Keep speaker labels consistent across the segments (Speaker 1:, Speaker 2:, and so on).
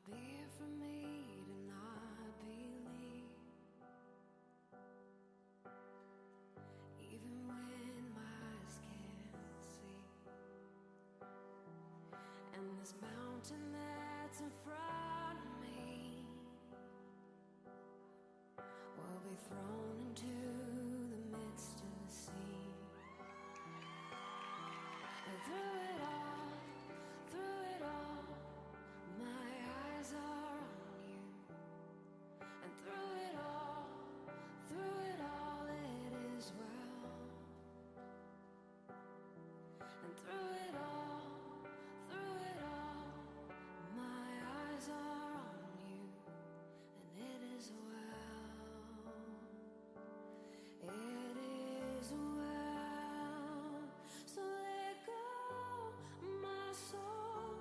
Speaker 1: be it for me to not believe, even when my eyes can't see. And this mountain that's in front of me will be thrown into the midst of the sea. And through it all, my eyes are on you. And through it all, it is well. And through it all, my eyes are on you, and it is well. It is well. So let go, my soul,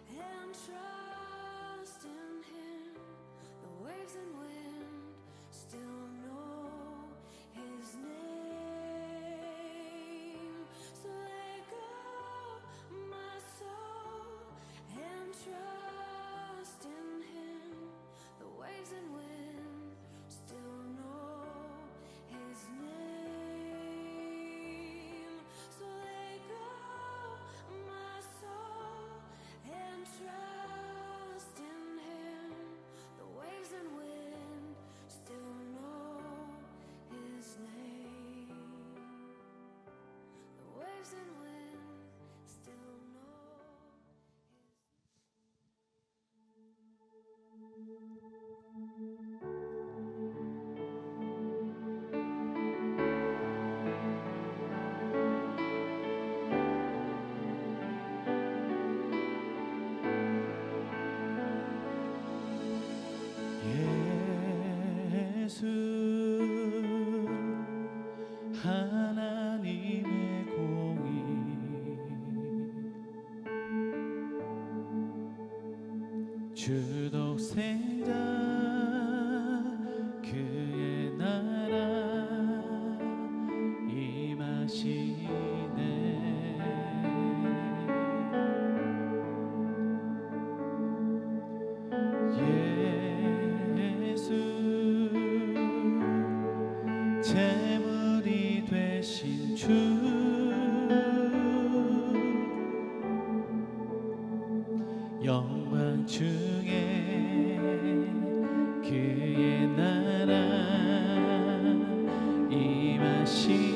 Speaker 1: and trust in Him. The waves and wind still know His name. So let go, my soul, and trust in Him. The waves and wind still know His name. So let go, my soul, and trust in Him. The waves and wind still know His name. The waves and wind still know
Speaker 2: 예수 하나님의 공의 주독생자 그의 나라 임하시네. 예수 제물이 되신 주 영광 중에 그의 나라 임하시네.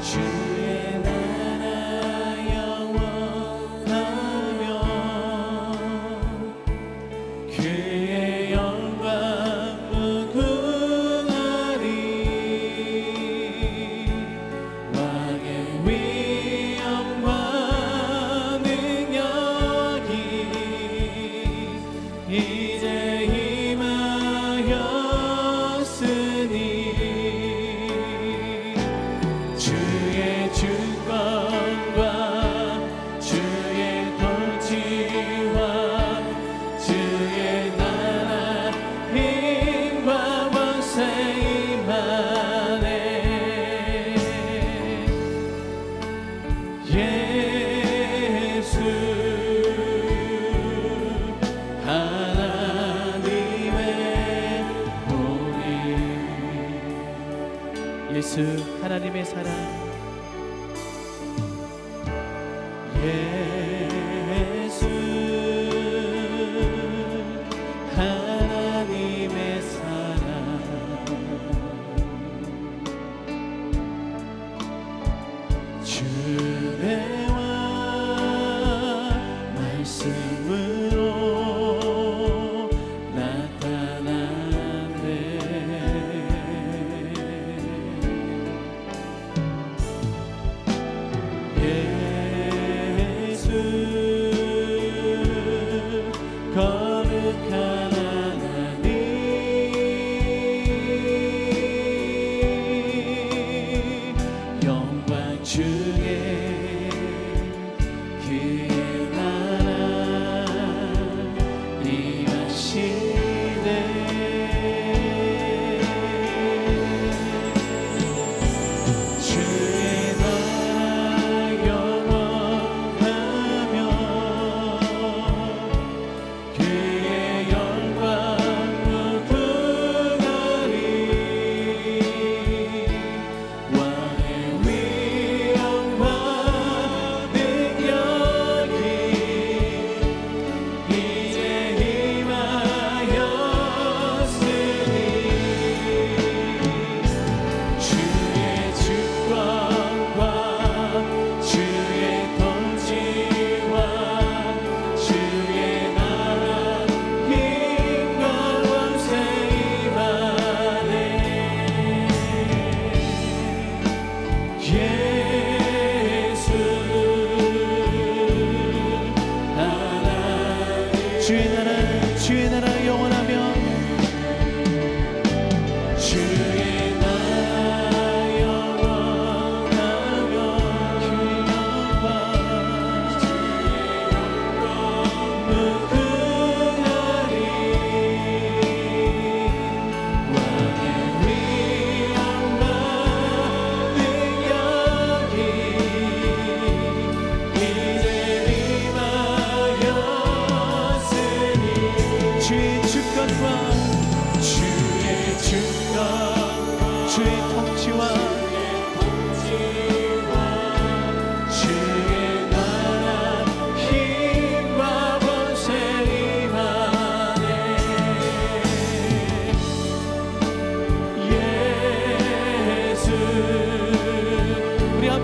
Speaker 2: 주의 나라 영원하며 그의 영광 무궁하리. 왕의 위엄과 능력이 이제 임하였으니 주의 주권과 주의 통치와 주의 나라 힘과 권세 임하네. 예수 하나님의 공의. 예수 하나님의 사랑. 예수 하나님의 사랑. 주대와 말씀으로 나타나네. 예수 거룩한 하나님 영광 중에 그의 나라 임하시네. 주의 나라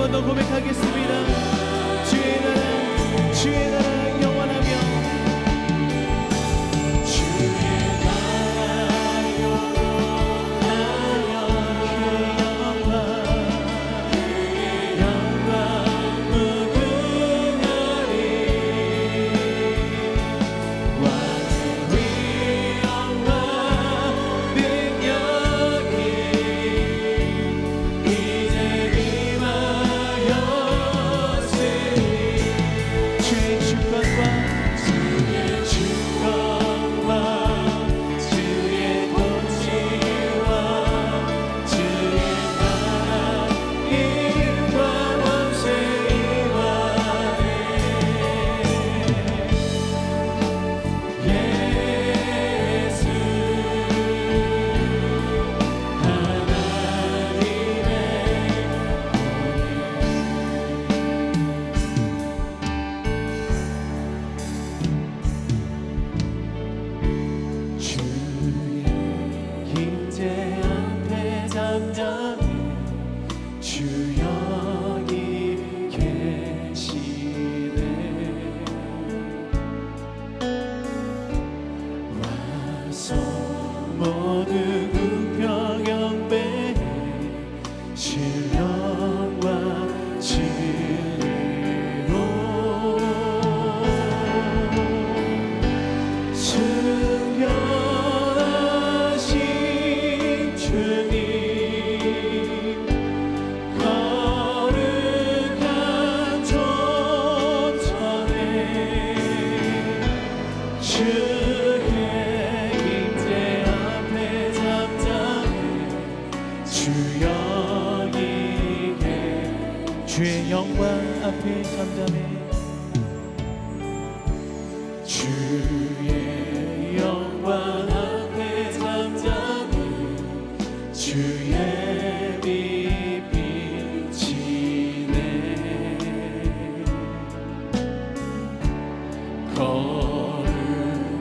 Speaker 2: 번 더 고백하겠습니다. 주의 나라 영원하며 주의 영광 앞에 잠잠해 주의 영광 앞에 잠잠해 주의 빛 비치네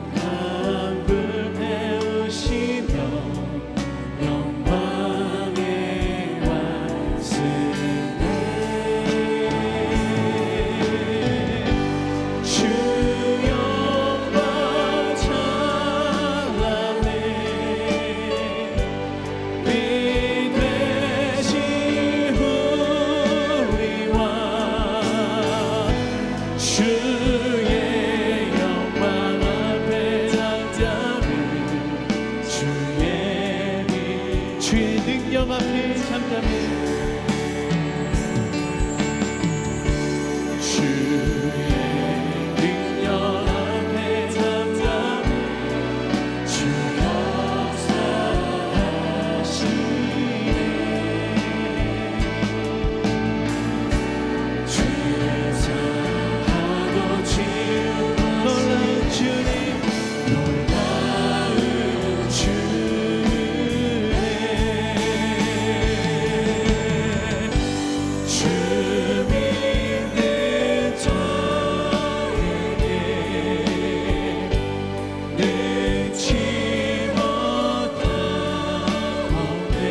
Speaker 2: 거룩한 불 태우시며 영광의 말씀에 주 영광 찬란해 빛 되신 우리와 주의 영광 앞에 잠잠해 주의 빛 주의 능력 앞에 잠잠해 주의 능력 앞에 잠잠해 주 역사하시네 주의 사하고 치유하시네 놀라운 주님 주 믿는 자에게 능치 못한 없네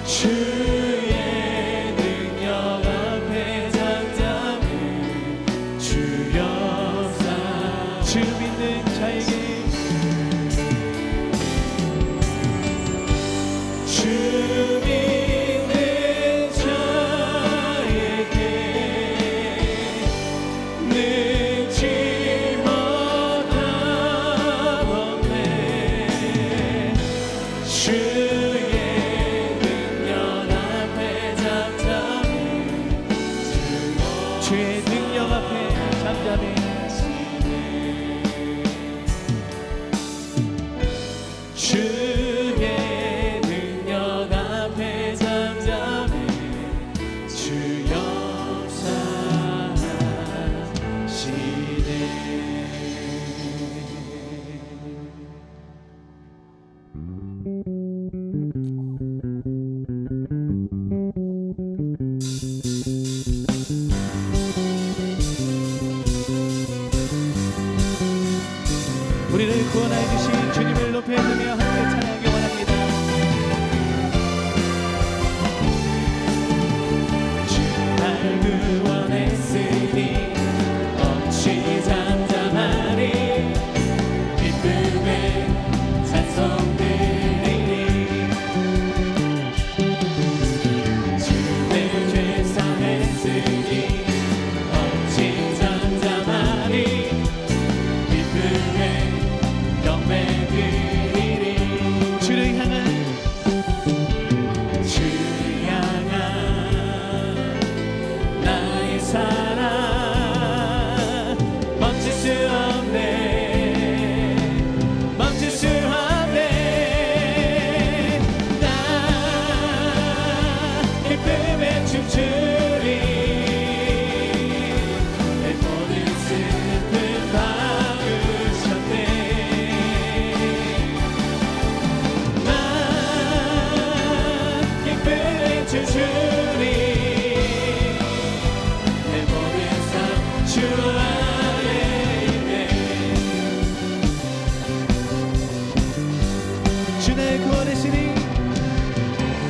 Speaker 2: 주의 능력 앞에 잠잠해 주 역사 주 믿는 자에게 주 믿는 자에게 능치 못한 없네 주의 능력 앞에 잠잠해 주의 능력 앞에 잠잠해 주의 능력 앞에 잠잠해 주 역사하시네 구원했으니 어찌 잠잠하리 기쁨의 찬송 드리리 주의 죄 사했으니 어찌 잠잠하리 기쁨의 경배 드리리 주를 향한 나의 사랑 멈출 수 없네 멈출 수 없네 나 기쁨에 춤추리 내 모든 슬픔 바꾸셨네 나 기쁨에 춤추리 내 모든 삶 주 안에 있네 주 날 구원했으니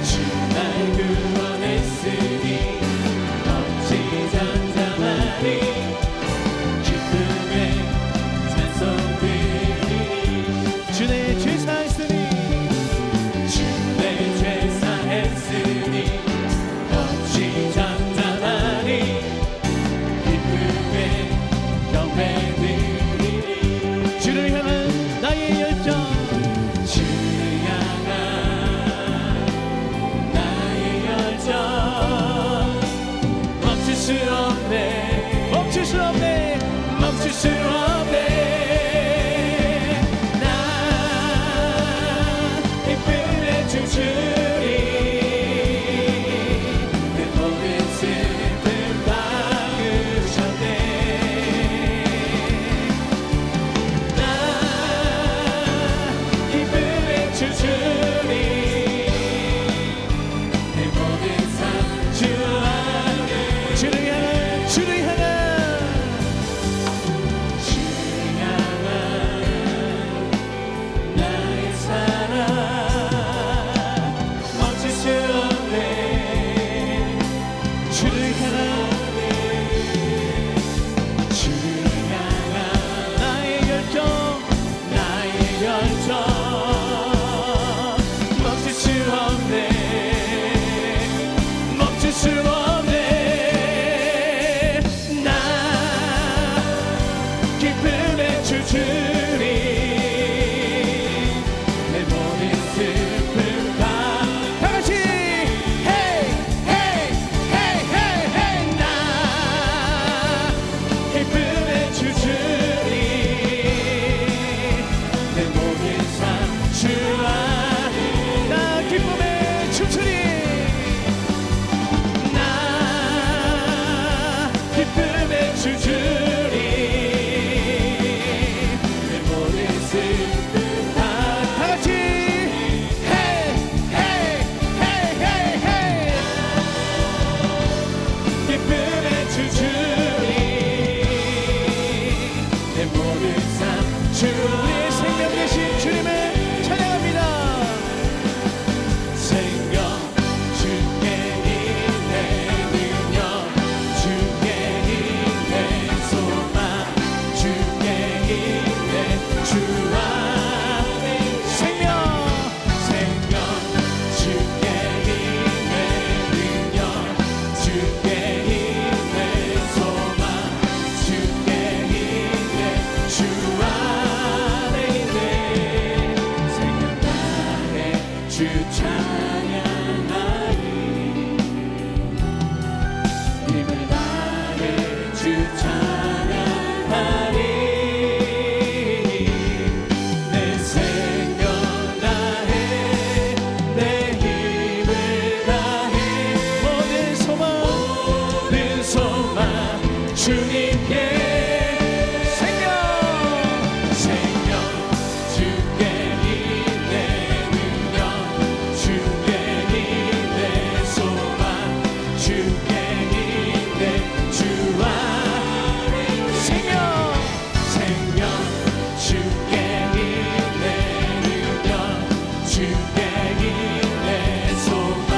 Speaker 2: 주 날 구원했으니 어찌 잠잠하리 기쁨의 찬송 드리리 주 내 죄 사했으니 주 내 죄 사했으니 어찌 잠잠하리 기쁨의 경배 드리리 주를 향한 나의 열정 주를 향한 나의 열정 멈출 수 없네 멈출 수 없네 멈출 수 없네 나 기쁨에 춤추리 내 모든 슬픔 바꾸셨네 나 기쁨에 춤추리 내 모든 삶 주 안에 주를 향한 주를 향한 나의 사랑 멈출 수 없네 주를 향한 나의 열정 멈출 수 없네 멈출 수 없네 나 기쁨에 춤추리 내 모든 슬픔 다 같이 헤이 헤이 헤이 헤이 헤이 나 기쁨에 춤추리 내 모든 삶 주 안에 나 기쁨에 춤추리 나 기쁨에 춤추리 내 모든 슬픔 다 같이 헤이 헤이 헤이 헤이 헤이 기쁨에 춤추리 내 모든 삶 주 우리의 생명 되신 주님을 찬양합니다 생명 주께 있네 능력 주께 있네 소망 주께 있네 주 안에 생명 주께 있네 능력 주께 있네 소망 주께 있네 주 안에 있네 생명 나의 주 찬양하리 힘을 다해 주 찬양하리 내 생명 다해 내 힘을 다해 모든 소망 주님께 생명 주께 있네 능력 주께 있네 소망 주께 있네 주 안에 생명 주께 있네 능력 주께 있네 소망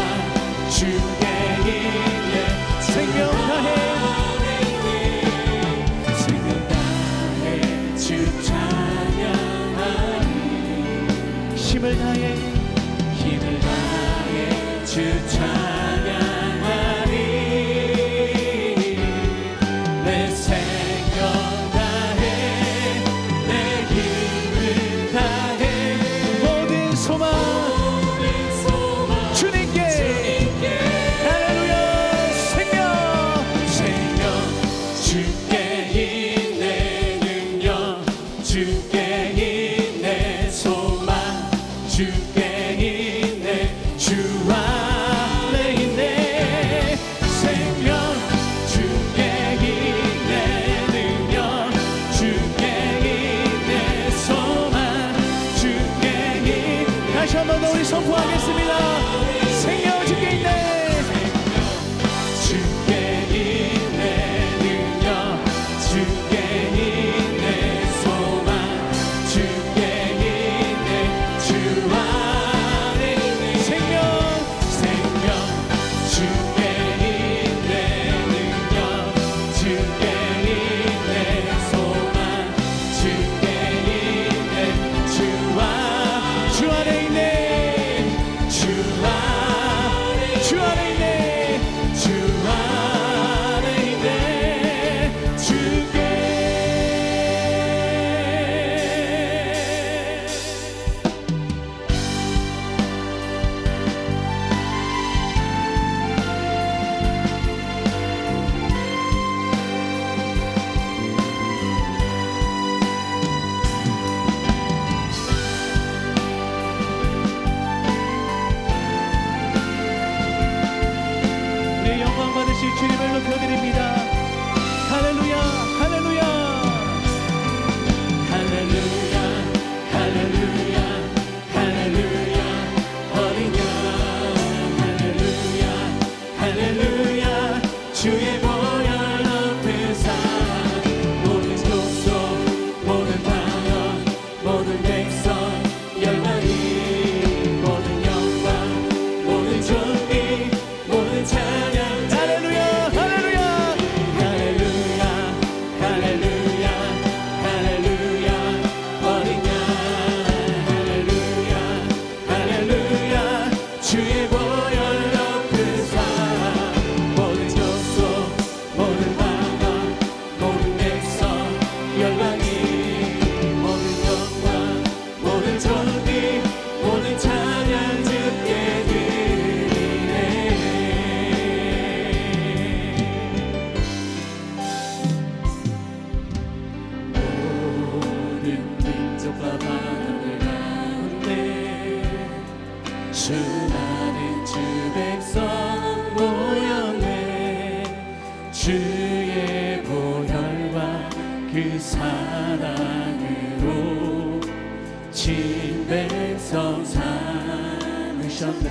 Speaker 2: 주께 있네 생명 받으실 주님을 높여드립니다. 할렐루야 할렐루야 할렐루야 할렐루야 할렐루야 어린 양 할렐루야 할렐루야 주의 보혈 높으사 모든 족속 모든 방언 모든 백성 열방이 모든 영광 모든 존귀 모든 찬양 할렐루야 할렐루야 할렐루야 할렐루야 할렐루야 어린 양 할렐루야 할렐루야 주의 보혈 높으사 모든 족속 모든 방언 모든 백성 열방이 모든 영광 모든 존귀 모든 찬양 주께 드리네. 모든 민족과 바다들 가운데 수많은 주 백성 모였네. 주의 보혈과 그 사랑으로 진 백성 삼으셨네.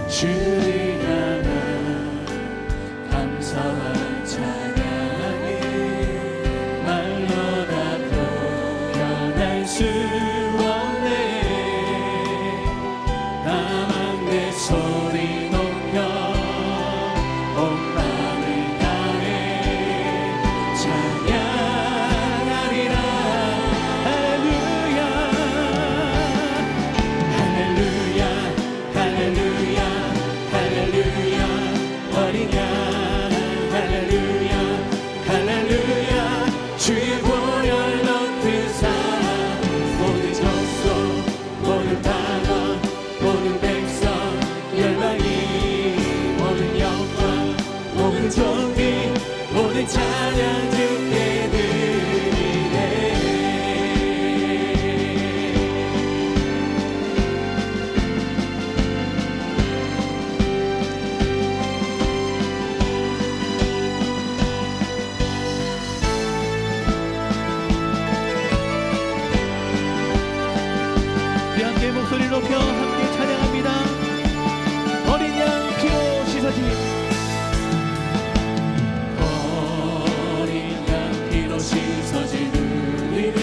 Speaker 2: 주를 향한 감사와 찬양이 말로 다 표현할 수 없네. 다만 내 소리 높여 온 마음을 다해 찬양하리라. 할렐루야 할렐루야 할렐루야 할렐루야 어린 양 할렐루야 할렐루야 주의 보혈 높으사 모든 족속 모든 방언 모든 백성 열방이 모든 영광 모든 존귀 모든 찬양 주께 드리네. 우리 함께 목소리를 높여 함께 찬양합니다. 어린 양 피로 씻어진 어린 양 피로 씻어진 우리들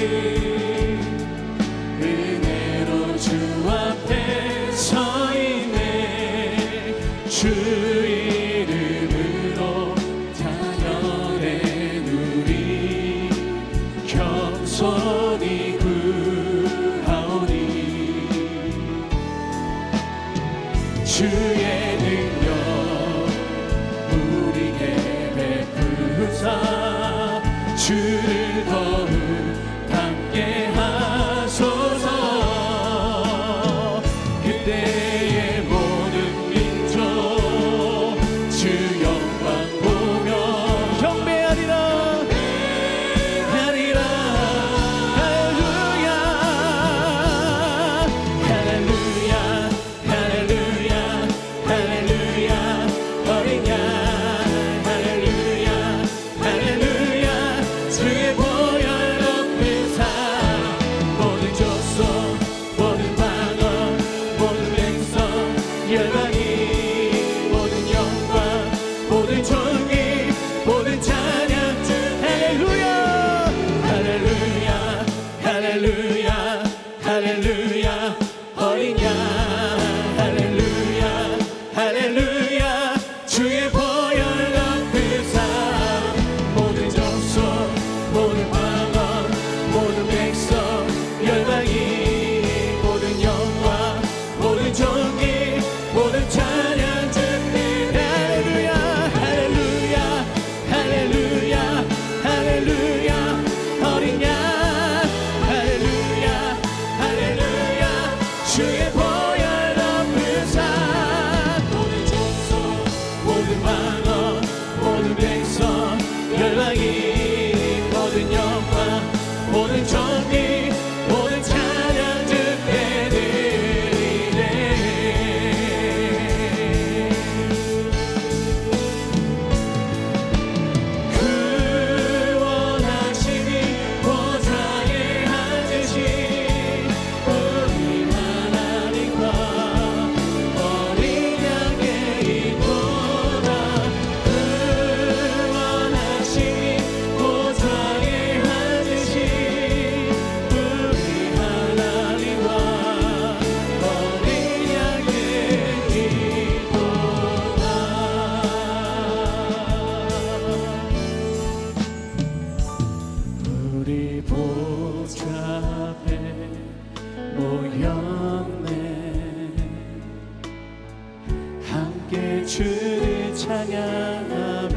Speaker 2: 은혜로 주 앞에 서 있네. 주 이름으로 찬양해 누리 겸손히 구하오니. 주의 능력 우리에게 베푸사 주를 더욱 닮게 하소서. 그때의 모든 민족 주 영광 보며 경배하리라 하리라. 할렐루야 할렐루야 할렐루야 할렐루야 어린 양 할렐루야 할렐루야 주의 보혈 높으사 모든 족속 모든 방언 모든 백성 열방이 모든 영광 모든 존귀 모든 찬양 주 할렐루야 할렐루야 할렐루야 할렐루야 어린 양 할렐루야 할렐루야 주의 보혈 높으사 모든 족속 모든 방언 모든 백성 열방이 모든 영광 모든 존귀 모든 찬양 주께 할렐루야 할렐루야 할렐루야 할렐루야 어린 양 할렐루야 할렐루야 주의 보혈 높으사 모든 족속 모든 방언 모든 백성 열방이 모든 영광 모든 존귀 모든 찬양 주께 드리네. 함께 주를 찬양하며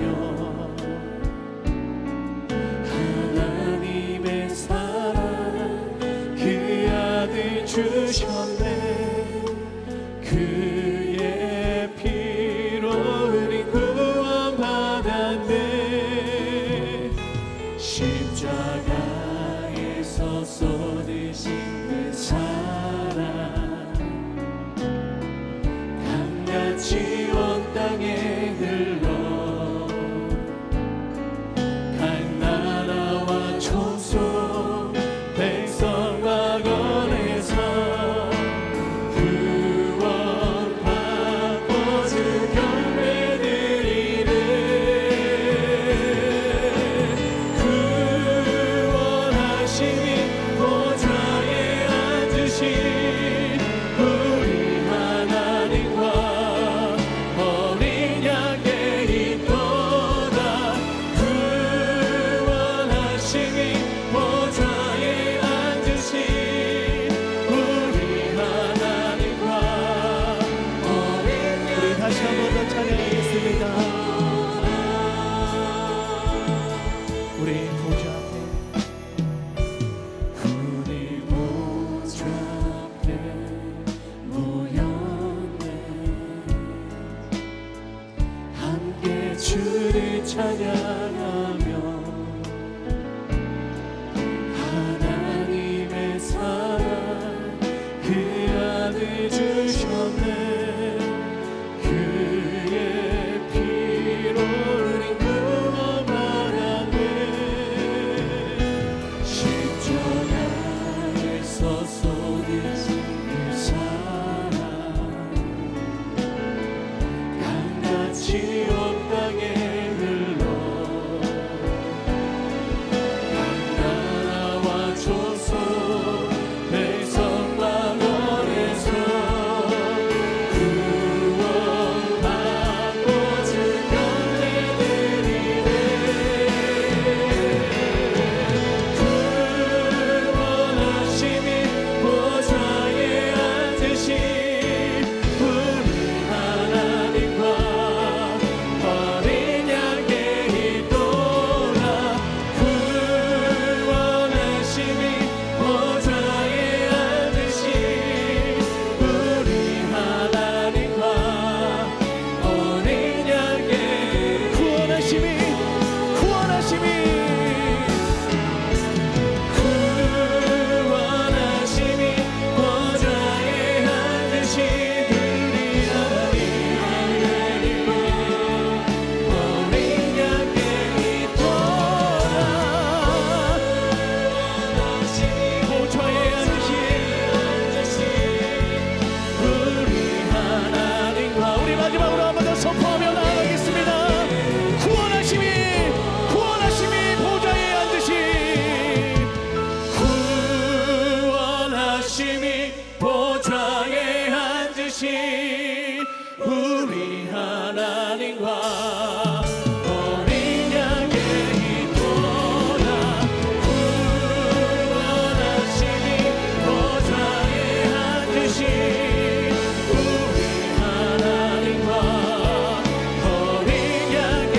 Speaker 2: 하나님의 사랑 그 아들 주셨네. 그의 피로 우리 구원받았네. 십자가에서 쏟으신 그 사랑 강같이 온 땅에 흘러 각 나라와 족속 백성 막원에서 구원받고 주 경배드리네. 구원하심이 보좌에 앉으신 우리 하나님과 어린 양께 있도다. 구원하심이 보좌에 앉으신 우리 하나님과 어린 양께. 우리 다시 한 번 더 찬양하겠습니다. 우리 보좌 앞에 우리 보좌 앞에 모였네. 함께 주를 찬양하며 하나님의 사랑 그 아들 주셨네. 그의 피로 우리 구원받았네. 십자가에서 쏟으신 그 사랑 강같이 온 땅에 흘러 각 나라와 족속 백성 막원에서 구원받고 주 경배드리네. 구원하심이 보좌에 앉으신 우리 하나님과 어린 양께 있도다. 구원하심이 보좌에 앉으신 우리 하나님과 어린 양께. 구원하심이 구원하심이 보좌에 앉으신 우리 하나님과 어린 양께 있도다. 보좌에 앉으신 우리 하나님과. 우리 마지막으로 한 번 더 선포하며 나아가겠습니다. 구원하심이 보좌에 앉으신 구원하심이 보좌에 앉으신 우리 하나님과 어린 양께 있도다. 구원하심이 보좌에 앉으신 우리 하나님과 어린 양께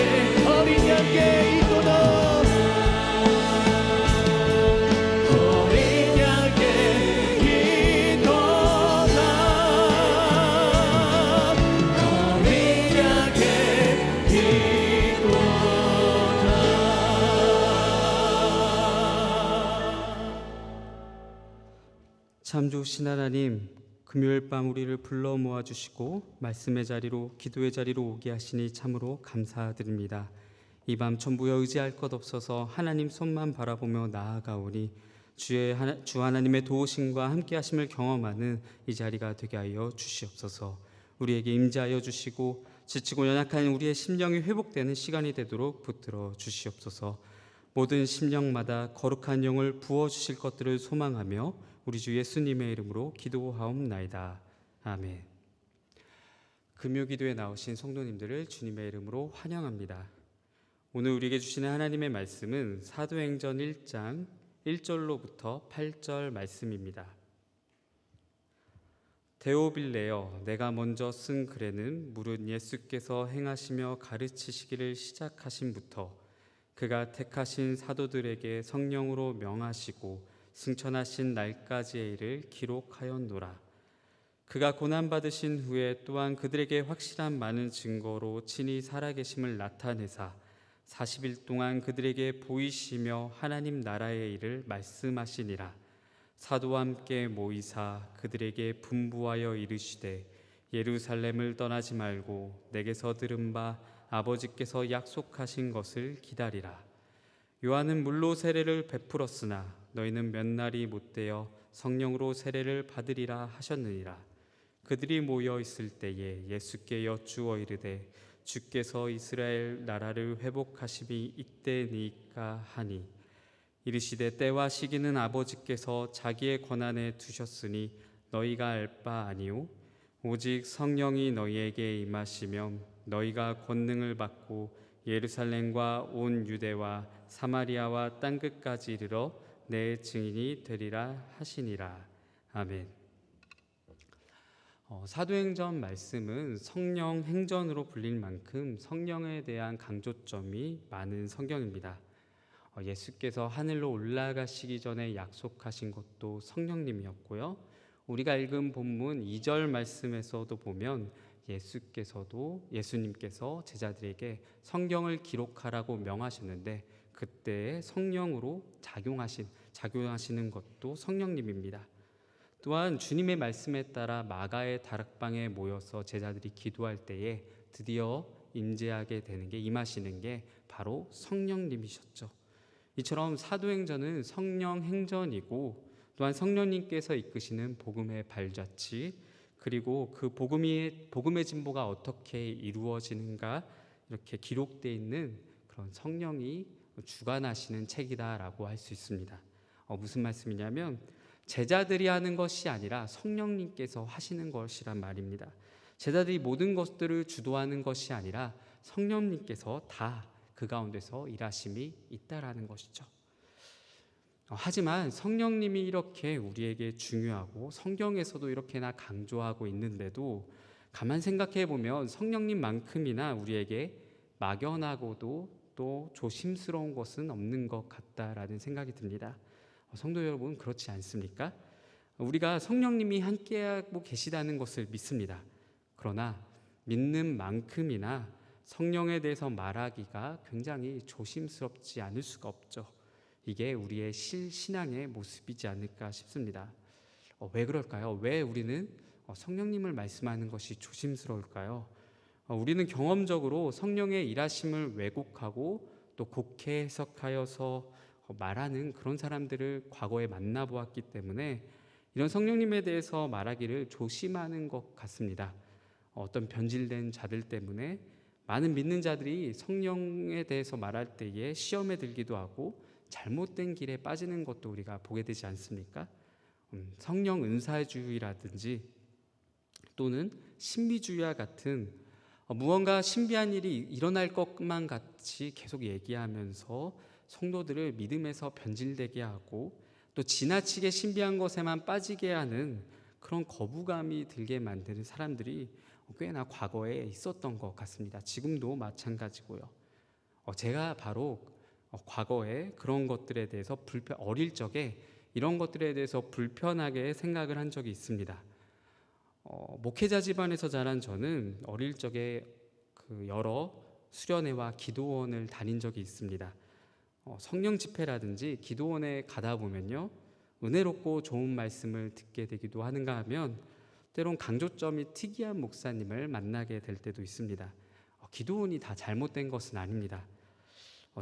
Speaker 2: 있도다. 어린 양께 있도다. 어린 양께 있도다.
Speaker 3: 참 좋으신 하나님, 금요일 밤 우리를 불러 모아주시고 말씀의 자리로 기도의 자리로 오게 하시니 참으로 감사드립니다. 이 밤 전부여 의지할 것 없어서 하나님 손만 바라보며 나아가오니 주 하나님의 도우심과 함께 하심을 경험하는 이 자리가 되게 하여 주시옵소서. 우리에게 임재하여 주시고 지치고 연약한 우리의 심령이 회복되는 시간이 되도록 붙들어 주시옵소서. 모든 심령마다 거룩한 영을 부어주실 것들을 소망하며 우리 주 예수님의 이름으로 기도하옵나이다. 아멘. 금요기도에 나오신 성도님들을 주님의 이름으로 환영합니다. 오늘 우리에게 주시는 하나님의 말씀은 사도행전 1장 1절로부터 8절 말씀입니다. 데오빌레여, 내가 먼저 쓴 글에는 무릇 예수께서 행하시며 가르치시기를 시작하신부터 그가 택하신 사도들에게 성령으로 명하시고 승천하신 날까지의 일을 기록하였노라. 그가 고난받으신 후에 또한 그들에게 확실한 많은 증거로 친히 살아계심을 나타내사 40일 동안 그들에게 보이시며 하나님 나라의 일을 말씀하시니라. 사도와 함께 모이사 그들에게 분부하여 이르시되 예루살렘을 떠나지 말고 내게서 들은 바 아버지께서 약속하신 것을 기다리라. 요한은 물로 세례를 베풀었으나 너희는 몇 날이 못되어 성령으로 세례를 받으리라 하셨느니라. 그들이 모여 있을 때에 예수께 여쭈어 이르되 주께서 이스라엘 나라를 회복하심이 이때니까 하니 이르시되 때와 시기는 아버지께서 자기의 권한에 두셨으니 너희가 알 바 아니요 오직 성령이 너희에게 임하시면 너희가 권능을 받고 예루살렘과 온 유대와 사마리아와 땅 끝까지 이르러 내 증인이 되리라 하시니라. 아멘. 사도행전 말씀은 성령 행전으로 불릴 만큼 성령에 대한 강조점이 많은 성경입니다. 예수께서 하늘로 올라가시기 전에 약속하신 것도 성령님이었고요. 우리가 읽은 본문 2절 말씀에서도 보면 예수님께서 제자들에게 성경을 기록하라고 명하셨는데 그때 성령으로 작용하시는 것도 성령님입니다. 또한 주님의 말씀에 따라 마가의 다락방에 모여서 제자들이 기도할 때에 드디어 임하시는 게 바로 성령님이셨죠. 이처럼 사도행전은 성령 행전이고 또한 성령님께서 이끄시는 복음의 발자취, 그리고 그 복음의 진보가 어떻게 이루어지는가 이렇게 기록되어 있는 그런 성령이 주관하시는 책이다라고 할 수 있습니다. 무슨 말씀이냐면 제자들이 하는 것이 아니라 성령님께서 하시는 것이란 말입니다. 제자들이 모든 것들을 주도하는 것이 아니라 성령님께서 다 그 가운데서 일하심이 있다라는 것이죠. 하지만 성령님이 이렇게 우리에게 중요하고 성경에서도 이렇게나 강조하고 있는데도 가만 생각해 보면 성령님만큼이나 우리에게 막연하고도 또 조심스러운 것은 없는 것 같다라는 생각이 듭니다. 성도 여러분, 그렇지 않습니까? 우리가 성령님이 함께하고 계시다는 것을 믿습니다. 그러나 믿는 만큼이나 성령에 대해서 말하기가 굉장히 조심스럽지 않을 수가 없죠. 이게 우리의 신앙의 모습이지 않을까 싶습니다. 왜 그럴까요? 왜 우리는 성령님을 말씀하는 것이 조심스러울까요? 우리는 경험적으로 성령의 일하심을 왜곡하고 또 곡해 해석하여서 말하는 그런 사람들을 과거에 만나보았기 때문에 이런 성령님에 대해서 말하기를 조심하는 것 같습니다. 어떤 변질된 자들 때문에 많은 믿는 자들이 성령에 대해서 말할 때에 시험에 들기도 하고 잘못된 길에 빠지는 것도 우리가 보게 되지 않습니까? 성령 은사주의라든지 또는 신비주의와 같은 무언가 신비한 일이 일어날 것만 같이 계속 얘기하면서 성도들을 믿음에서 변질되게 하고 또 지나치게 신비한 것에만 빠지게 하는 그런 거부감이 들게 만드는 사람들이 꽤나 과거에 있었던 것 같습니다. 지금도 마찬가지고요. 제가 바로 과거에 그런 것들에 대해서 어릴 적에 이런 것들에 대해서 불편하게 생각을 한 적이 있습니다. 목회자 집안에서 자란 저는 어릴 적에 여러 수련회와 기도원을 다닌 적이 있습니다. 성령 집회라든지 기도원에 가다 보면요, 은혜롭고 좋은 말씀을 듣게 되기도 하는가 하면 때론 강조점이 특이한 목사님을 만나게 될 때도 있습니다. 기도원이 다 잘못된 것은 아닙니다.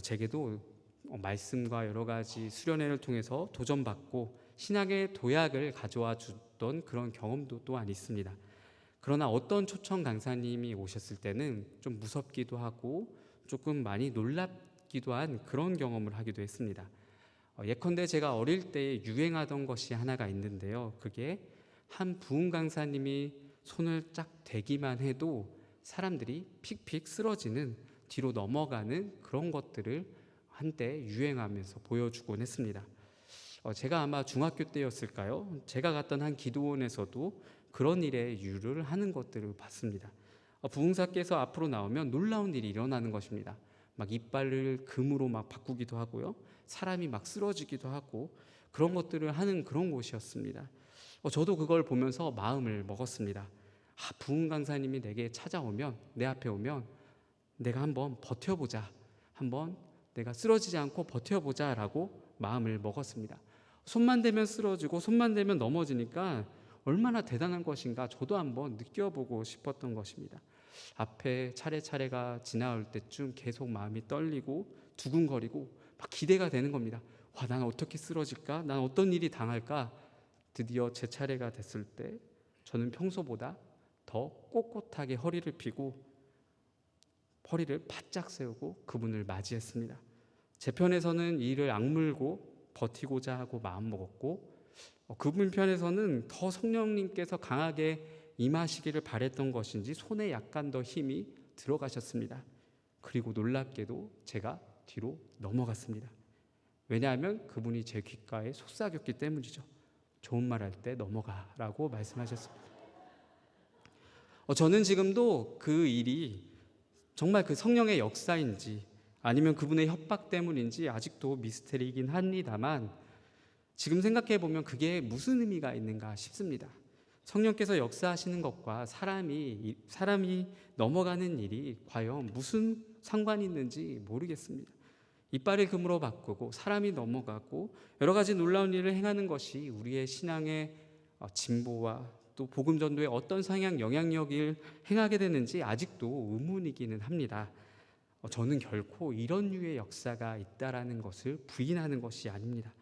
Speaker 3: 제게도 말씀과 여러 가지 수련회를 통해서 도전받고 신학의 도약을 가져와 줬던 그런 경험도 또한 있습니다. 그러나 어떤 초청 강사님이 오셨을 때는 좀 무섭기도 하고 조금 많이 놀랍기도 한 그런 경험을 하기도 했습니다. 예컨대 제가 어릴 때 유행하던 것이 하나가 있는데요. 그게 한 부흥 강사님이 손을 쫙 대기만 해도 사람들이 픽픽 쓰러지는, 뒤로 넘어가는 그런 것들을 한때 유행하면서 보여주곤 했습니다. 제가 아마 중학교 때였을까요? 제가 갔던 한 기도원에서도 그런 일에 유를 하는 것들을 봤습니다. 부흥사께서 앞으로 나오면 놀라운 일이 일어나는 것입니다. 막 이빨을 금으로 막 바꾸기도 하고요, 사람이 막 쓰러지기도 하고 그런 것들을 하는 그런 곳이었습니다. 저도 그걸 보면서 마음을 먹었습니다. 부흥 강사님이 내게 찾아오면, 내 앞에 오면 내가 한번 버텨보자, 한번 내가 쓰러지지 않고 버텨보자 라고 마음을 먹었습니다. 손만 대면 쓰러지고 손만 대면 넘어지니까 얼마나 대단한 것인가 저도 한번 느껴보고 싶었던 것입니다. 앞에 차례차례가 지나올 때쯤 계속 마음이 떨리고 두근거리고 막 기대가 되는 겁니다. 난 어떻게 쓰러질까? 난 어떤 일이 당할까? 드디어 제 차례가 됐을 때 저는 평소보다 더 꼿꼿하게 허리를 피고 허리를 바짝 세우고 그분을 맞이했습니다. 제 편에서는 이 일을 악물고 버티고자 하고 마음먹었고, 그분 편에서는 더 성령님께서 강하게 임하시기를 바랬던 것인지 손에 약간 더 힘이 들어가셨습니다. 그리고 놀랍게도 제가 뒤로 넘어갔습니다. 왜냐하면 그분이 제 귓가에 속삭였기 때문이죠. 좋은 말 할 때 넘어가라고 말씀하셨습니다. 저는 지금도 그 일이 정말 그 성령의 역사인지 아니면 그분의 협박 때문인지 아직도 미스테리이긴 합니다만, 지금 생각해 보면 그게 무슨 의미가 있는가 싶습니다. 성령께서 역사하시는 것과 사람이 넘어가는 일이 과연 무슨 상관이 있는지 모르겠습니다. 이빨을 금으로 바꾸고 사람이 넘어가고 여러 가지 놀라운 일을 행하는 것이 우리의 신앙의 진보와 또 복음 전도에 어떤 성향 영향력을 행하게 되는지 아직도 의문이기는 합니다. 저는 결코 이런 류의 역사가 있다라는 것을 부인하는 것이 아닙니다.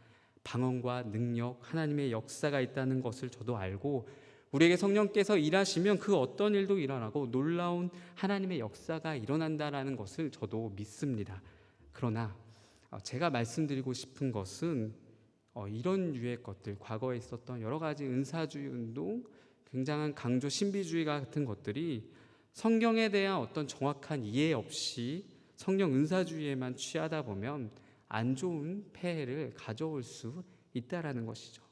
Speaker 3: 방언과 능력, 하나님의 역사가 있다는 것을 저도 알고, 우리에게 성령께서 일하시면 그 어떤 일도 일어나고 놀라운 하나님의 역사가 일어난다라는 것을 저도 믿습니다. 그러나 제가 말씀드리고 싶은 것은 이런 류의 것들, 과거에 있었던 여러 가지 은사주의 운동, 굉장한 강조 신비주의 같은 것들이 성경에 대한 어떤 정확한 이해 없이 성령 은사주의에만 취하다 보면 안 좋은 폐해를 가져올 수 있다라는 것이죠.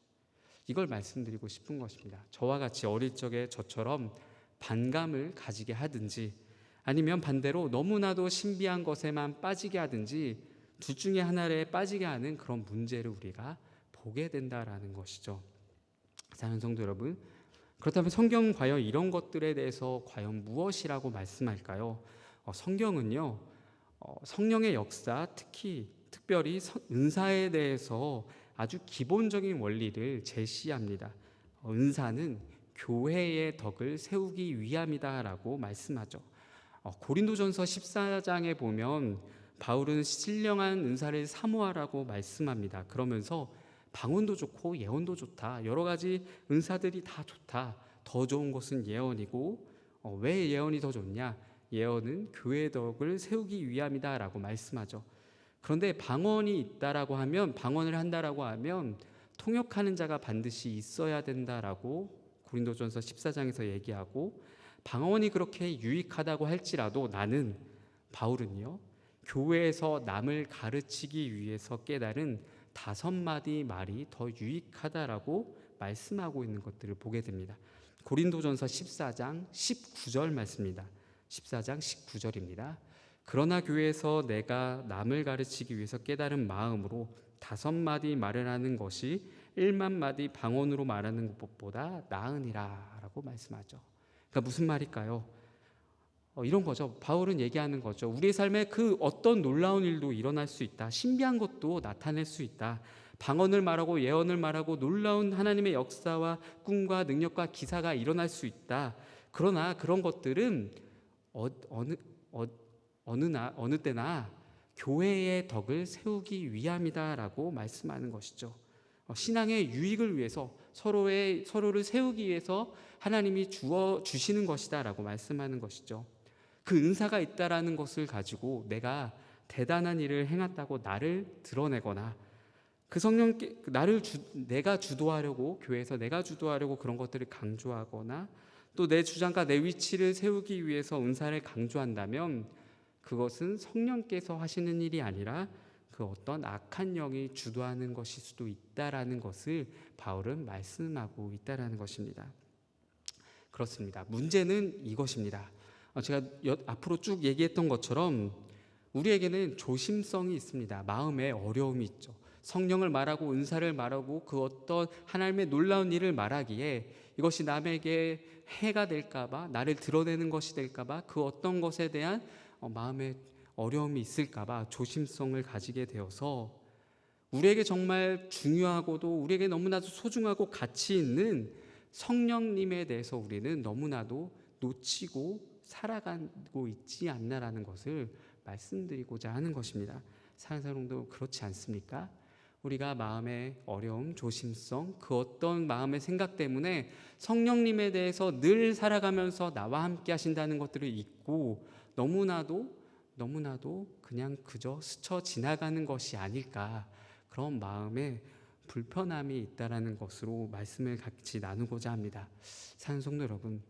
Speaker 3: 이걸 말씀드리고 싶은 것입니다. 저와 같이 어릴 적에 저처럼 반감을 가지게 하든지 아니면 반대로 너무나도 신비한 것에만 빠지게 하든지 둘 중에 하나에 빠지게 하는 그런 문제를 우리가 보게 된다라는 것이죠. 사랑하는 성도 여러분, 그렇다면 성경은 과연 이런 것들에 대해서 과연 무엇이라고 말씀할까요? 성경은요, 성령의 역사, 특별히 은사에 대해서 아주 기본적인 원리를 제시합니다. 은사는 교회의 덕을 세우기 위함이다라고 말씀하죠. 고린도전서 14장에 보면 바울은 신령한 은사를 사모하라고 말씀합니다. 그러면서 방언도 좋고 예언도 좋다, 여러 가지 은사들이 다 좋다, 더 좋은 것은 예언이고, 왜 예언이 더 좋냐? 예언은 교회의 덕을 세우기 위함이다 라고 말씀하죠. 그런데 방언이 있다라고 하면, 방언을 한다라고 하면 통역하는 자가 반드시 있어야 된다라고 고린도전서 14장에서 얘기하고, 방언이 그렇게 유익하다고 할지라도 바울은요, 교회에서 남을 가르치기 위해서 깨달은 5마디 말이 더 유익하다라고 말씀하고 있는 것들을 보게 됩니다. 고린도전서 14장 19절 말씀입니다. 14장 19절입니다. 그러나 교회에서 내가 남을 가르치기 위해서 깨달은 마음으로 5마디 말을 하는 것이 1만 마디 방언으로 말하는 것보다 나으니라 라고 말씀하죠. 그러니까 무슨 말일까요? 이런 거죠. 바울은 얘기하는 거죠. 우리의 삶에 그 어떤 놀라운 일도 일어날 수 있다. 신비한 것도 나타낼 수 있다. 방언을 말하고 예언을 말하고 놀라운 하나님의 역사와 꿈과 능력과 기사가 일어날 수 있다. 그러나 그런 것들은 어느 때나 교회의 덕을 세우기 위함이다라고 말씀하는 것이죠. 신앙의 유익을 위해서 서로를 세우기 위해서 하나님이 주시는 것이다라고 말씀하는 것이죠. 그 은사가 있다라는 것을 가지고 내가 대단한 일을 행했다고 나를 드러내거나, 그 성령께 내가 주도하려고, 교회에서 내가 주도하려고 그런 것들을 강조하거나, 또 내 주장과 내 위치를 세우기 위해서 은사를 강조한다면 그것은 성령께서 하시는 일이 아니라 그 어떤 악한 영이 주도하는 것일 수도 있다라는 것을 바울은 말씀하고 있다라는 것입니다. 그렇습니다. 문제는 이것입니다. 제가 앞으로 쭉 얘기했던 것처럼 우리에게는 조심성이 있습니다. 마음에 어려움이 있죠. 성령을 말하고 은사를 말하고 그 어떤 하나님의 놀라운 일을 말하기에 이것이 남에게 해가 될까봐, 나를 드러내는 것이 될까봐, 그 어떤 것에 대한 마음에 어려움이 있을까봐 조심성을 가지게 되어서 우리에게 정말 중요하고도 우리에게 너무나도 소중하고 가치 있는 성령님에 대해서 우리는 너무나도 놓치고 살아가고 있지 않나라는 것을 말씀드리고자 하는 것입니다. 사랑하는 성도, 그렇지 않습니까? 우리가 마음의 어려움, 조심성, 그 어떤 마음의 생각 때문에 성령님에 대해서 늘 살아가면서 나와 함께 하신다는 것들을 잊고 너무나도 그냥 그저 스쳐 지나가는 것이 아닐까, 그런 마음에 불편함이 있다라는 것으로 말씀을 같이 나누고자 합니다. 사랑하는 성도 여러분,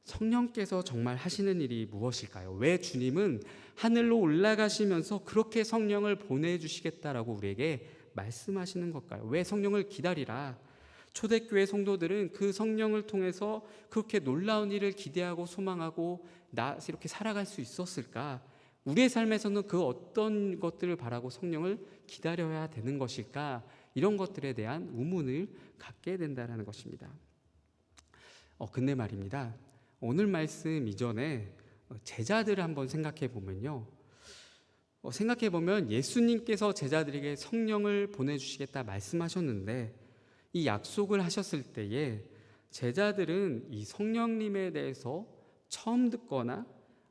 Speaker 3: 성령께서 정말 하시는 일이 무엇일까요? 왜 주님은 하늘로 올라가시면서 그렇게 성령을 보내주시겠다라고 우리에게 말씀하시는 걸까요? 왜 성령을 기다리라? 초대교회 성도들은 그 성령을 통해서 그렇게 놀라운 일을 기대하고 소망하고 이렇게 살아갈 수 있었을까? 우리의 삶에서는 그 어떤 것들을 바라고 성령을 기다려야 되는 것일까? 이런 것들에 대한 의문을 갖게 된다는 것입니다. 근데 말입니다, 오늘 말씀 이전에 제자들을 한번 생각해 보면요, 예수님께서 제자들에게 성령을 보내주시겠다 말씀하셨는데 이 약속을 하셨을 때에 제자들은 이 성령님에 대해서 처음 듣거나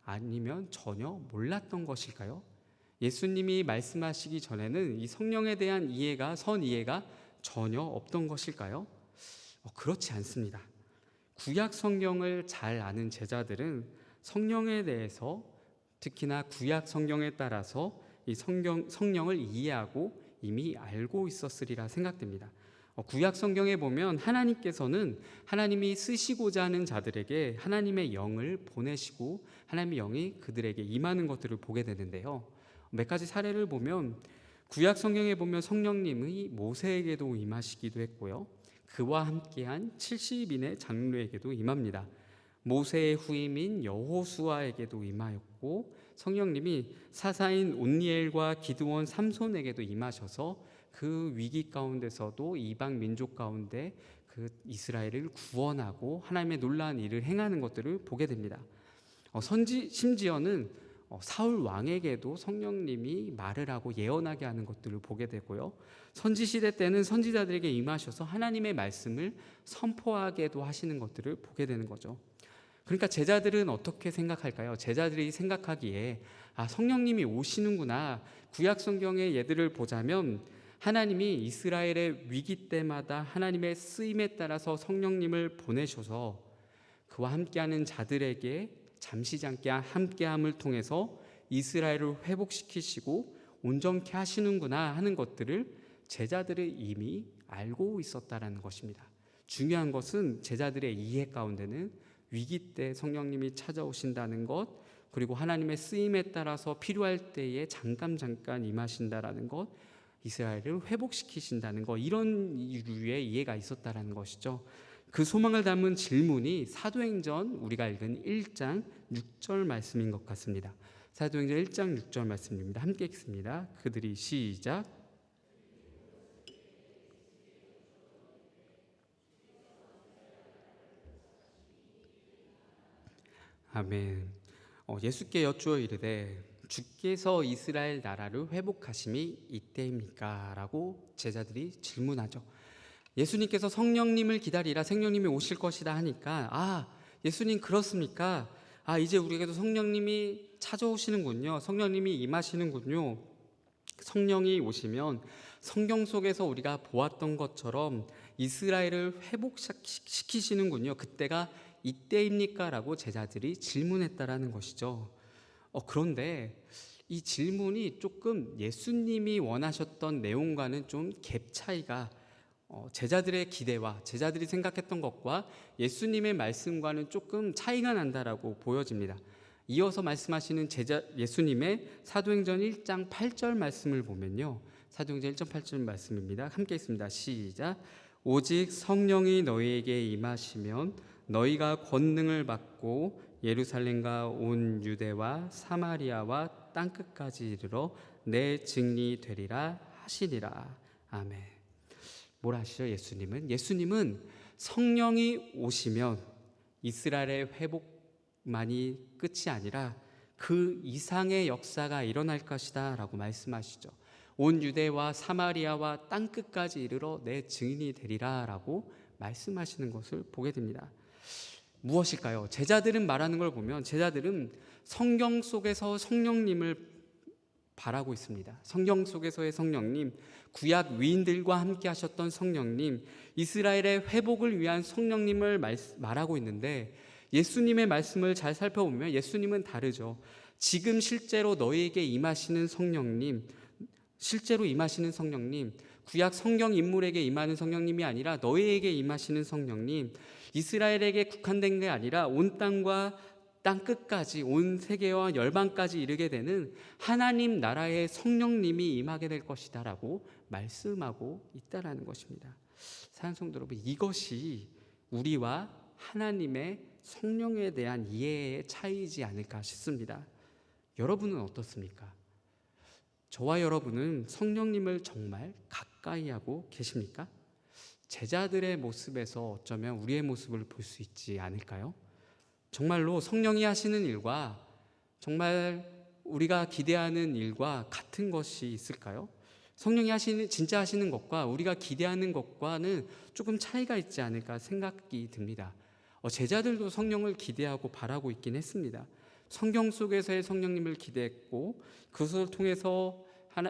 Speaker 3: 아니면 전혀 몰랐던 것일까요? 예수님이 말씀하시기 전에는 이 성령에 대한 선 이해가 전혀 없던 것일까요? 그렇지 않습니다. 구약 성경을 잘 아는 제자들은 성령에 대해서, 특히나 구약 성경에 따라서 이 성령을 이해하고 이미 알고 있었으리라 생각됩니다. 구약 성경에 보면 하나님께서는 하나님이 쓰시고자 하는 자들에게 하나님의 영을 보내시고 하나님의 영이 그들에게 임하는 것들을 보게 되는데요, 몇 가지 사례를 보면 구약 성경에 보면 성령님이 모세에게도 임하시기도 했고요, 그와 함께한 70인의 장로에게도 임합니다. 모세의 후임인 여호수아에게도 임하였고 성령님이 사사인 온니엘과 기드온 삼손에게도 임하셔서 그 위기 가운데서도 이방 민족 가운데 그 이스라엘을 구원하고 하나님의 놀라운 일을 행하는 것들을 보게 됩니다. 심지어는 사울 왕에게도 성령님이 말을 하고 예언하게 하는 것들을 보게 되고요, 선지시대 때는 선지자들에게 임하셔서 하나님의 말씀을 선포하게도 하시는 것들을 보게 되는 거죠. 그러니까 제자들은 어떻게 생각할까요? 제자들이 생각하기에 성령님이 오시는구나. 구약 성경의 예들을 보자면 하나님이 이스라엘의 위기 때마다 하나님의 쓰임에 따라서 성령님을 보내셔서 그와 함께하는 자들에게 잠시지 않게 함께함을 통해서 이스라엘을 회복시키시고 온전케 하시는구나 하는 것들을 제자들이 이미 알고 있었다라는 것입니다. 중요한 것은 제자들의 이해 가운데는 위기 때 성령님이 찾아오신다는 것, 그리고 하나님의 쓰임에 따라서 필요할 때에 잠깐 임하신다라는 것, 이스라엘을 회복시키신다는 것, 이런 유의 이해가 있었다라는 것이죠. 그 소망을 담은 질문이 사도행전 우리가 읽은 1장 6절 말씀인 것 같습니다. 사도행전 1장 6절 말씀입니다. 함께 읽습니다. 그들이 시작. 아멘. 예수께 여쭈어 이르되 주께서 이스라엘 나라를 회복하심이 이때입니까? 라고 제자들이 질문하죠. 예수님께서 성령님을 기다리라, 성령님이 오실 것이다 하니까 예수님 그렇습니까? 이제 우리에게도 성령님이 찾아오시는군요. 성령님이 임하시는군요. 성령이 오시면 성경 속에서 우리가 보았던 것처럼 이스라엘을 회복시키시는군요. 그때가 이때입니까? 라고 제자들이 질문했다라는 것이죠. 그런데 이 질문이 조금 예수님이 원하셨던 내용과는 좀 갭 차이가, 제자들의 기대와 제자들이 생각했던 것과 예수님의 말씀과는 조금 차이가 난다라고 보여집니다. 이어서 말씀하시는 예수님의 사도행전 1장 8절 말씀을 보면요, 사도행전 1장 8절 말씀입니다. 함께 읽습니다. 시작. 오직 성령이 너희에게 임하시면 너희가 권능을 받고 예루살렘과 온 유대와 사마리아와 땅끝까지 이르러 내 증인이 되리라 하시니라. 아멘. 뭘 하시죠? 예수님은 성령이 오시면 이스라엘의 회복만이 끝이 아니라 그 이상의 역사가 일어날 것이다 라고 말씀하시죠. 온 유대와 사마리아와 땅끝까지 이르러 내 증인이 되리라 라고 말씀하시는 것을 보게 됩니다. 무엇일까요? 제자들은 말하는 걸 보면 제자들은 성경 속에서 성령님을 바라고 있습니다. 성경 속에서의 성령님, 구약 위인들과 함께 하셨던 성령님, 이스라엘의 회복을 위한 성령님을 말하고 있는데 예수님의 말씀을 잘 살펴보면 예수님은 다르죠. 지금 실제로 너희에게 임하시는 성령님, 구약 성경 인물에게 임하는 성령님이 아니라 너희에게 임하시는 성령님, 이스라엘에게 국한된 게 아니라 온 땅과 땅 끝까지, 온 세계와 열방까지 이르게 되는 하나님 나라의 성령님이 임하게 될 것이다 라고 말씀하고 있다라는 것입니다. 사랑하는 성도 여러분, 이것이 우리와 하나님의 성령에 대한 이해의 차이이지 않을까 싶습니다. 여러분은 어떻습니까? 저와 여러분은 성령님을 정말 가까이 하고 계십니까? 제자들의 모습에서 어쩌면 우리의 모습을 볼 수 있지 않을까요? 정말로 성령이 하시는 일과 정말 우리가 기대하는 일과 같은 것이 있을까요? 성령이 진짜 하시는 것과 우리가 기대하는 것과는 조금 차이가 있지 않을까 생각이 듭니다. 제자들도 성령을 기대하고 바라고 있긴 했습니다. 성경 속에서의 성령님을 기대했고 그것을 통해서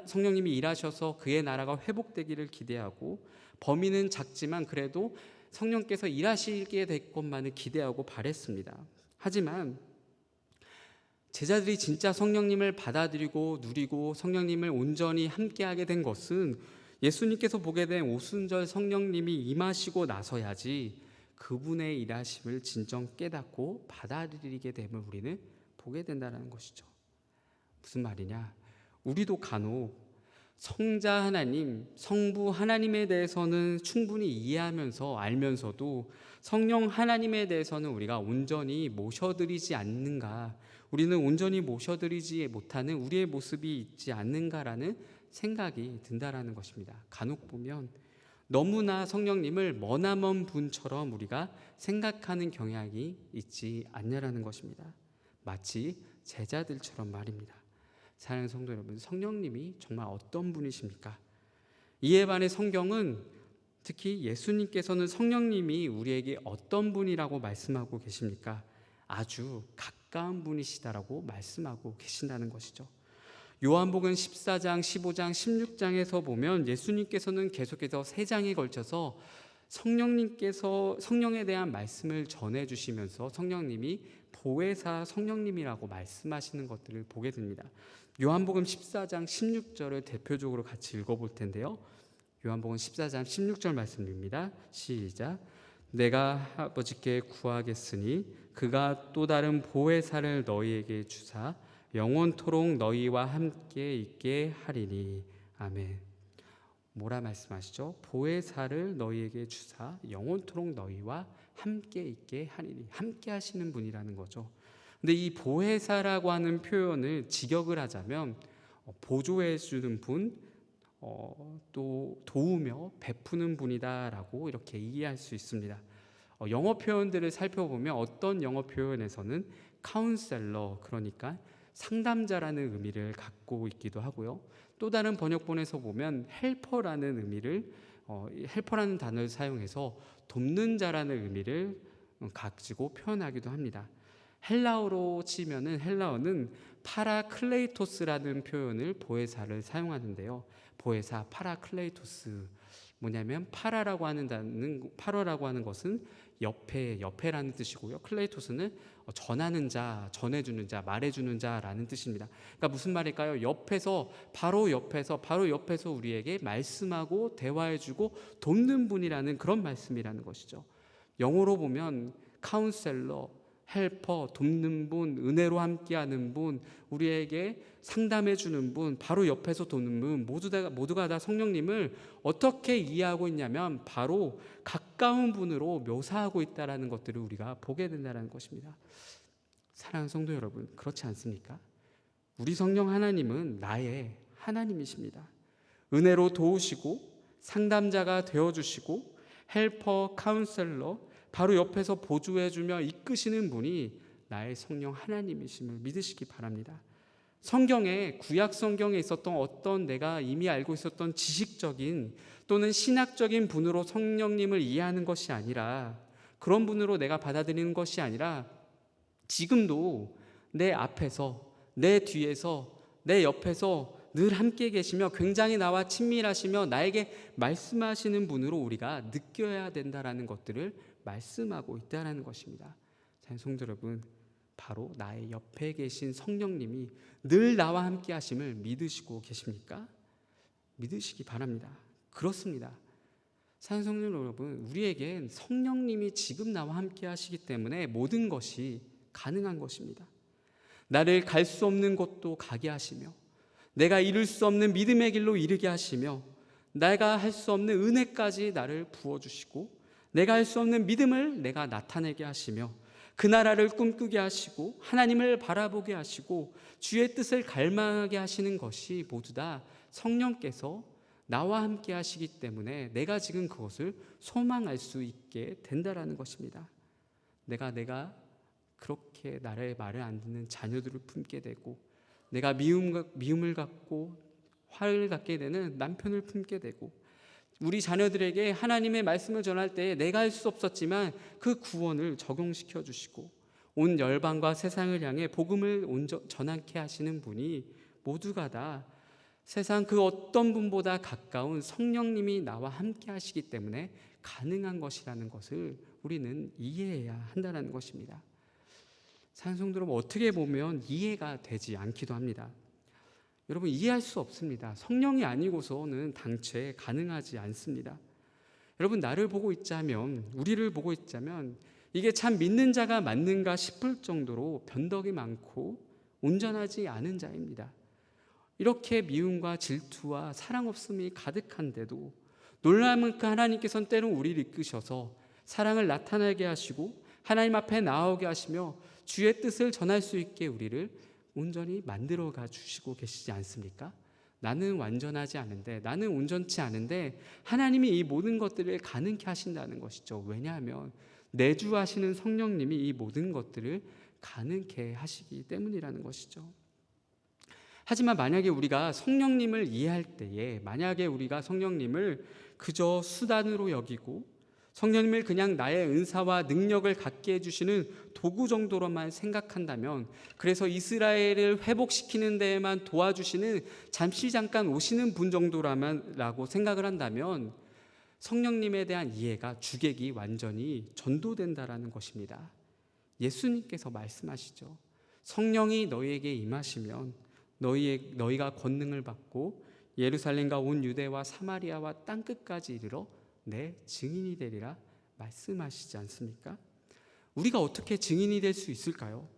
Speaker 3: 성령님이 일하셔서 그의 나라가 회복되기를 기대하고 범위는 작지만 그래도 성령께서 일하시게 될 것만을 기대하고 바랬습니다. 하지만 제자들이 진짜 성령님을 받아들이고 누리고 성령님을 온전히 함께하게 된 것은 예수님께서 보게 된 오순절 성령님이 임하시고 나서야지 그분의 일하심을 진정 깨닫고 받아들이게 됨을 우리는 보게 된다는 것이죠. 무슨 말이냐? 우리도 간혹 성자 하나님, 성부 하나님에 대해서는 충분히 이해하면서 알면서도 성령 하나님에 대해서는 우리가 온전히 모셔드리지 않는가, 우리는 온전히 모셔드리지 못하는 우리의 모습이 있지 않는가라는 생각이 든다라는 것입니다. 간혹 보면 너무나 성령님을 머나먼 분처럼 우리가 생각하는 경향이 있지 않냐라는 것입니다. 마치 제자들처럼 말입니다. 사랑하는 성도 여러분, 성령님이 정말 어떤 분이십니까? 이에 반해 성경은 특히 예수님께서는 성령님이 우리에게 어떤 분이라고 말씀하고 계십니까? 아주 가까운 분이시다라고 말씀하고 계신다는 것이죠. 요한복음 14장, 15장, 16장에서 보면 예수님께서는 계속해서 3장에 걸쳐서 성령에 대한 말씀을 전해주시면서 성령님이 보혜사 성령님이라고 말씀하시는 것들을 보게 됩니다. 요한복음 14장 16절을 대표적으로 같이 읽어볼 텐데요. 요한복음 14장 16절 말씀입니다. 시작. 내가 아버지께 구하겠으니 그가 또 다른 보혜사를 너희에게 주사 영원토록 너희와 함께 있게 하리니. 아멘. 뭐라 말씀하시죠? 보혜사를 너희에게 주사 영원토록 너희와 함께 있게 하리니. 함께 하시는 분이라는 거죠. 근데 이 보혜사라고 하는 표현을 직역을 하자면 보조해 주는 분, 또 도우며 베푸는 분이다라고 이렇게 이해할 수 있습니다. 영어 표현들을 살펴보면 어떤 영어 표현에서는 카운셀러, 그러니까 상담자라는 의미를 갖고 있기도 하고요. 또 다른 번역본에서 보면 헬퍼라는 의미를 헬퍼라는 단어를 사용해서 돕는 자라는 의미를 가지고 표현하기도 합니다. 헬라어로 치면은 헬라어는 파라클레이토스라는 표현을 보혜사를 사용하는데요. 보혜사, 파라클레이토스, 뭐냐면 파라라고 하는 것은 옆에라는 뜻이고요. 클레이토스는 전하는 자, 전해주는 자, 말해주는 자라는 뜻입니다. 그러니까 무슨 말일까요? 바로 옆에서 우리에게 말씀하고 대화해주고 돕는 분이라는 그런 말씀이라는 것이죠. 영어로 보면 카운셀러, 헬퍼, 돕는 분, 은혜로 함께하는 분, 우리에게 상담해 주는 분, 바로 옆에서 돕는 분, 모두가 다 성령님을 어떻게 이해하고 있냐면 바로 가까운 분으로 묘사하고 있다는 것들을 우리가 보게 된다는 것입니다. 사랑하는 성도 여러분, 그렇지 않습니까? 우리 성령 하나님은 나의 하나님이십니다. 은혜로 도우시고 상담자가 되어주시고 헬퍼, 카운셀러, 바로 옆에서 보조해주며 이끄시는 분이 나의 성령 하나님이심을 믿으시기 바랍니다. 성경에, 구약 성경에 있었던 어떤 내가 이미 알고 있었던 지식적인 또는 신학적인 분으로 성령님을 이해하는 것이 아니라, 그런 분으로 내가 받아들이는 것이 아니라 지금도 내 앞에서, 내 뒤에서, 내 옆에서 늘 함께 계시며 굉장히 나와 친밀하시며 나에게 말씀하시는 분으로 우리가 느껴야 된다라는 것들을 말씀하고 있다는 것입니다. 성도 여러분, 바로 나의 옆에 계신 성령님이 늘 나와 함께 하심을 믿으시고 계십니까? 믿으시기 바랍니다. 그렇습니다. 성도 여러분, 우리에겐 성령님이 지금 나와 함께 하시기 때문에 모든 것이 가능한 것입니다. 나를 갈 수 없는 곳도 가게 하시며, 내가 이룰 수 없는 믿음의 길로 이르게 하시며, 내가 할 수 없는 은혜까지 나를 부어주시고, 내가 할 수 없는 믿음을 내가 나타내게 하시며, 그 나라를 꿈꾸게 하시고 하나님을 바라보게 하시고 주의 뜻을 갈망하게 하시는 것이 모두 다 성령께서 나와 함께 하시기 때문에 내가 지금 그것을 소망할 수 있게 된다라는 것입니다. 내가 그렇게 나의 말을 안 듣는 자녀들을 품게 되고, 내가 미움을 갖고 화를 갖게 되는 남편을 품게 되고, 우리 자녀들에게 하나님의 말씀을 전할 때 내가 할 수 없었지만 그 구원을 적용시켜 주시고 온 열방과 세상을 향해 복음을 전하게 하시는 분이 모두가 다 세상 그 어떤 분보다 가까운 성령님이 나와 함께 하시기 때문에 가능한 것이라는 것을 우리는 이해해야 한다는 것입니다. 성도 여러분, 어떻게 보면 이해가 되지 않기도 합니다. 여러분, 이해할 수 없습니다. 성령이 아니고서는 당최 가능하지 않습니다. 여러분, 나를 보고 있자면, 우리를 보고 있자면 이게 참 믿는 자가 맞는가 싶을 정도로 변덕이 많고 온전하지 않은 자입니다. 이렇게 미움과 질투와 사랑 없음이 가득한데도 놀라운 만큼 하나님께서는 때론 우리를 이끄셔서 사랑을 나타나게 하시고 하나님 앞에 나오게 하시며 주의 뜻을 전할 수 있게 우리를 온전히 만들어가 주시고 계시지 않습니까? 나는 완전하지 않은데, 나는 온전치 않은데 하나님이 이 모든 것들을 가능케 하신다는 것이죠. 왜냐하면 내주하시는 성령님이 이 모든 것들을 가능케 하시기 때문이라는 것이죠. 하지만 만약에 우리가 성령님을 이해할 때에, 만약에 우리가 성령님을 그저 수단으로 여기고 성령님을 그냥 나의 은사와 능력을 갖게 해주시는 도구 정도로만 생각한다면, 그래서 이스라엘을 회복시키는 데에만 도와주시는 잠깐 오시는 분 정도라고 생각을 한다면 성령님에 대한 이해가 주객이 완전히 전도된다라는 것입니다. 예수님께서 말씀하시죠. 성령이 너희에게 임하시면 너희가 권능을 받고 예루살렘과 온 유대와 사마리아와 땅끝까지 이르러 내 증인이 되리라 말씀하시지 않습니까? 우리가 어떻게 증인이 될 수 있을까요?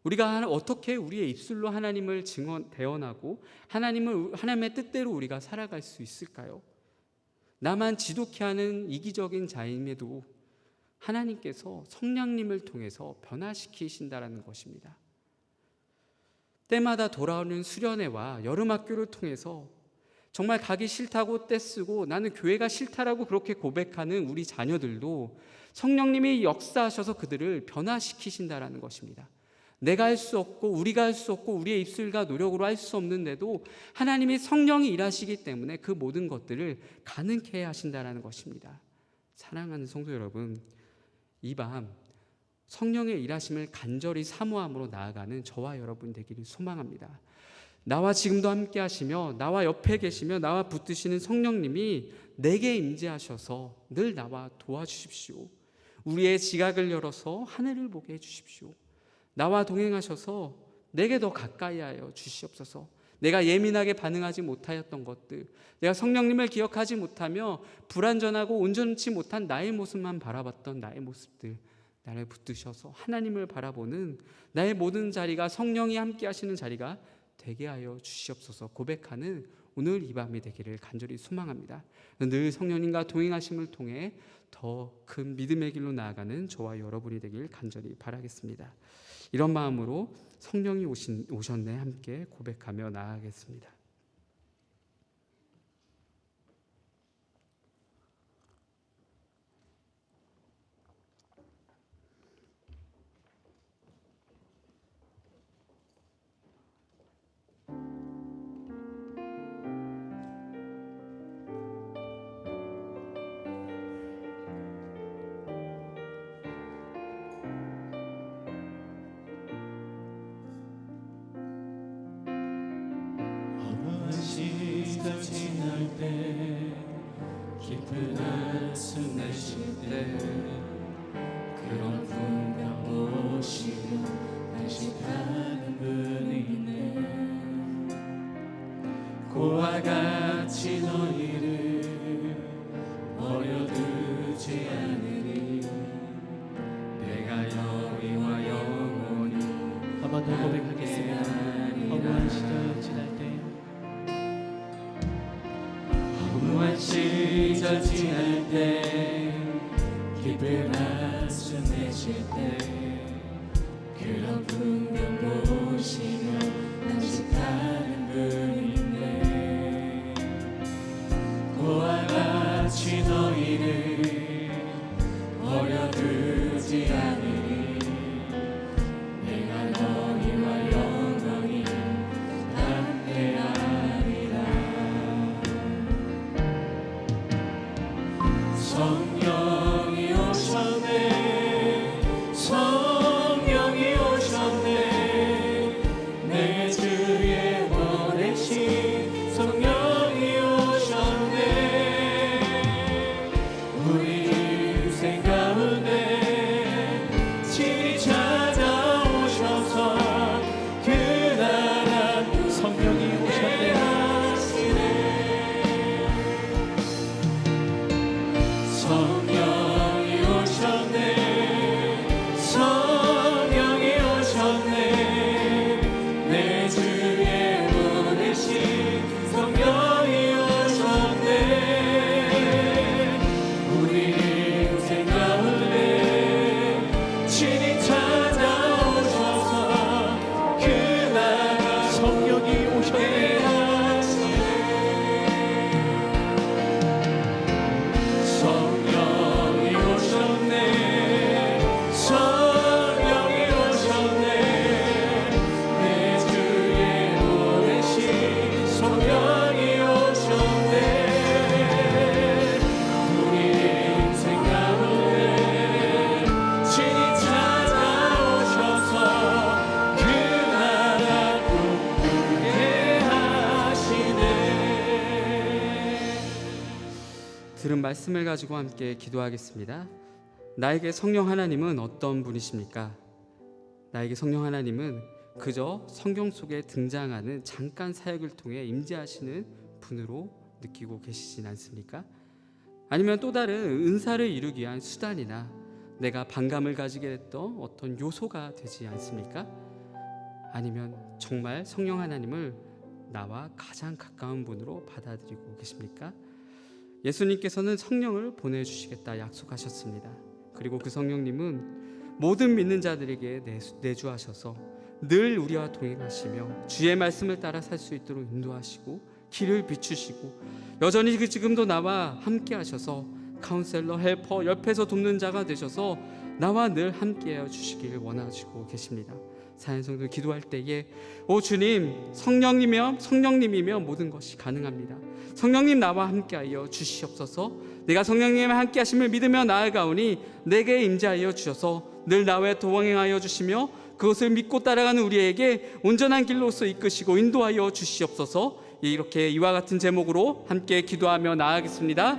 Speaker 3: 우리가 어떻게 우리의 입술로 하나님을 대언하고 하나님의 뜻대로 우리가 살아갈 수 있을까요? 나만 지독해 하는 이기적인 자임에도 하나님께서 성령님을 통해서 변화시키신다라는 것입니다. 때마다 돌아오는 수련회와 여름학교를 통해서 정말 가기 싫다고 떼쓰고 나는 교회가 싫다라고 그렇게 고백하는 우리 자녀들도 성령님이 역사하셔서 그들을 변화시키신다라는 것입니다. 내가 할 수 없고 우리가 할 수 없고 우리의 입술과 노력으로 할 수 없는데도 하나님이 성령이 일하시기 때문에 그 모든 것들을 가능케 하신다라는 것입니다. 사랑하는 성도 여러분, 이 밤 성령의 일하심을 간절히 사모함으로 나아가는 저와 여러분 되기를 소망합니다. 나와 지금도 함께 하시며 나와 옆에 계시며 나와 붙드시는 성령님이 내게 임재하셔서 늘 나와 도와주십시오. 우리의 지각을 열어서 하늘을 보게 해주십시오. 나와 동행하셔서 내게 더 가까이 하여 주시옵소서. 내가 예민하게 반응하지 못하였던 것들, 내가 성령님을 기억하지 못하며 불완전하고 온전치 못한 나의 모습만 바라봤던 나의 모습들, 나를 붙드셔서 하나님을 바라보는 나의 모든 자리가 성령이 함께 하시는 자리가 되게 하여 주시옵소서 고백하는 오늘 이 밤이 되기를 간절히 소망합니다. 늘 성령님과 동행하심을 통해 더 큰 믿음의 길로 나아가는 저와 여러분이 되길 간절히 바라겠습니다. 이런 마음으로 성령이 오셨네 함께 고백하며 나아가겠습니다.
Speaker 2: 시절 지날 때 깊은 한숨 내쉴 때 그런 풍경 보시며 단식하는 분이 있네. 고와 같이 너희를 버려두지 않으니 내가 너희와 영원히
Speaker 4: 한 번 더 고백하겠습니다. 허무한 시절 지날 때
Speaker 2: 허무한 시절 지날 때 깊은 한숨 내쉴 때 그런 풍경 보시며 단식하는 분이 있네. 고와 같이 너희를 버려두지 않으니 내가 너희와 영원히 함께하리라. 성령이 오셨네. 성령이 오셨네. 내 주의 보내신 성령이 오셨네. 우리 인생 가운데 친히 찾아오셔서 그 나라
Speaker 4: 성령이 오셨네.
Speaker 2: 성령이 오셨네. 성령이 오셨네. 내 주의 보내신 성령이 오셨네. 우리 인생 가운데 친히 찾아오셔서 그 나라
Speaker 4: 성령이 오셨네.
Speaker 2: 성령이 오셨네. 성령이 오셨네. 내 주의 보내신 성령이 오셨네. 우리 인생 가운데 친히 찾아오셔서 그 나라 꿈꾸게 하시네.
Speaker 3: 들은 말씀을 가지고 함께 기도하겠습니다. 나에게 성령 하나님은 어떤 분이십니까? 나에게 성령 하나님은 그저 성경 속에 등장하는 잠깐 사역을 통해 임재하시는 분으로 느끼고 계시진 않습니까? 아니면 또 다른 은사를 이루기 위한 수단이나 내가 반감을 가지게 했던 어떤 요소가 되지 않습니까? 아니면 정말 성령 하나님을 나와 가장 가까운 분으로 받아들이고 계십니까? 예수님께서는 성령을 보내주시겠다 약속하셨습니다. 그리고 그 성령님은 모든 믿는 자들에게 내주하셔서 늘 우리와 동행하시며 주의 말씀을 따라 살 수 있도록 인도하시고 길을 비추시고 여전히 지금도 나와 함께 하셔서 카운셀러, 헬퍼, 옆에서 돕는 자가 되셔서 나와 늘 함께하여 주시기를 원하시고 계십니다. 사연성도 기도할 때에 오 주님, 성령님이면 모든 것이 가능합니다. 성령님 나와 함께하여 주시옵소서. 내가 성령님의 함께하심을 믿으며 나아가오니 내게 임재하여 주셔서 늘 나와 동행하여 주시며 그것을 믿고 따라가는 우리에게 온전한 길로서 이끄시고 인도하여 주시옵소서. 이렇게 이와 같은 제목으로 함께 기도하며 나아가겠습니다.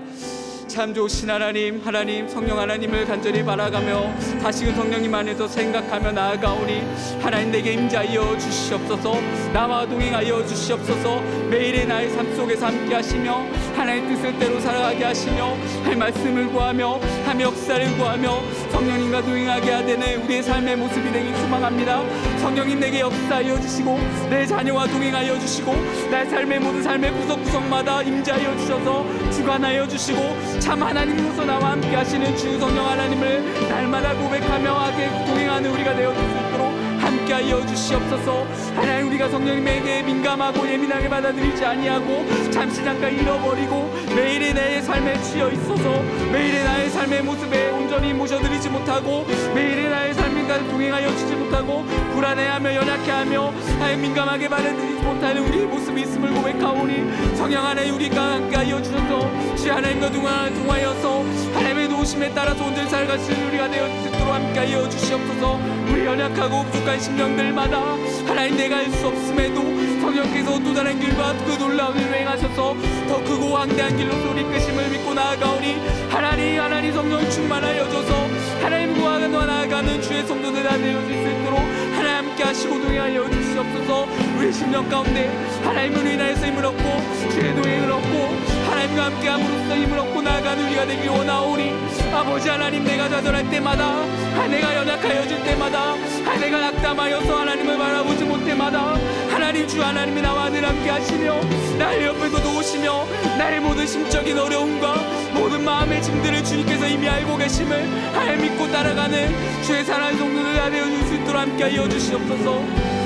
Speaker 3: 참 좋으신 하나님, 하나님 성령 하나님을 간절히 바라가며 다시금 성령님 안에서 생각하며 나아가오니 하나님 내게 임자하여 주시옵소서. 나와 동행하여 주시옵소서. 매일의 나의 삶 속에서 함께 하시며 하나님 뜻을 대로 살아가게 하시며 할 말씀을 구하며 한 역사를 구하며 성령님과 동행하게 하되는 우리의 삶의 모습이 되길 소망합니다. 성령님 내게 역사하여 주시고 내 자녀와 동행하여 주시고 나의 삶의 모든 삶의 구석구석마다 임자하여 주셔서 주관하여 주시고 참 하나님으로서 나와 함께 하시는 주 성령 하나님을 날마다 고백하며 하게 동행하는 우리가 되어줄 수 있도록 함께하여 주시옵소서. 하나님 우리가 성령님에게 민감하고 예민하게 받아들이지 아니하고 잠시 잠깐 잃어버리고 매일의 나의 삶에 취해 있어서 매일의 나의 삶의 모습에 온전히 모셔드리지 못하고 매일의 나의 삶과 동행하여 주지 못하고 불안해하며 연약해하며 하나님 민감하게 받아들이지 못하는 우리의 모습이 있음을 고백하오니 성령 하나님 우리가 함께하여 주셔서 주 하나님과 동하여서 하나님의 도우심에 따라서 온전히 살아가시는 우리가 되어 수 있도록 함께하여 주시옵소서. 우리 연약하고 부족한 심령들마다 하나님 내가 할 수 없음에도 성령께서 또 다른 길과 그 놀라운 일을 행하셔서 더 크고 황대한 길로 우리 이끄심을 믿고 나아가오니 하나님 성령 충만하여 줘서 하나님과 나아가는 주의 성도들 다 되어질 수 있도록 하나님 함께 하시고 동행하여 주시옵소서. 우리 심령 가운데 하나님을 인하여서 힘을 얻고 주의 동행을 얻고 하나님과 함께 함으로써 힘을 얻고 나아가는 우리가 되길 원하오니 아버지 하나님 내가 좌절할 때마다 내가 연약하여질 때마다 내가 낙담하여서 하나님을 바라보지 못 때마다 하나님 주 하나님이 나와 늘 함께 하시며 나의 옆에서 도우시며 나의 모든 심적인 어려움과 모든 마음의 짐들을 주님께서 이미 알고 계심을 하나님 믿고 따라가는 주의 사랑하는 성도들 다 되어줄 수 있도록 함께 하여 주시옵소서.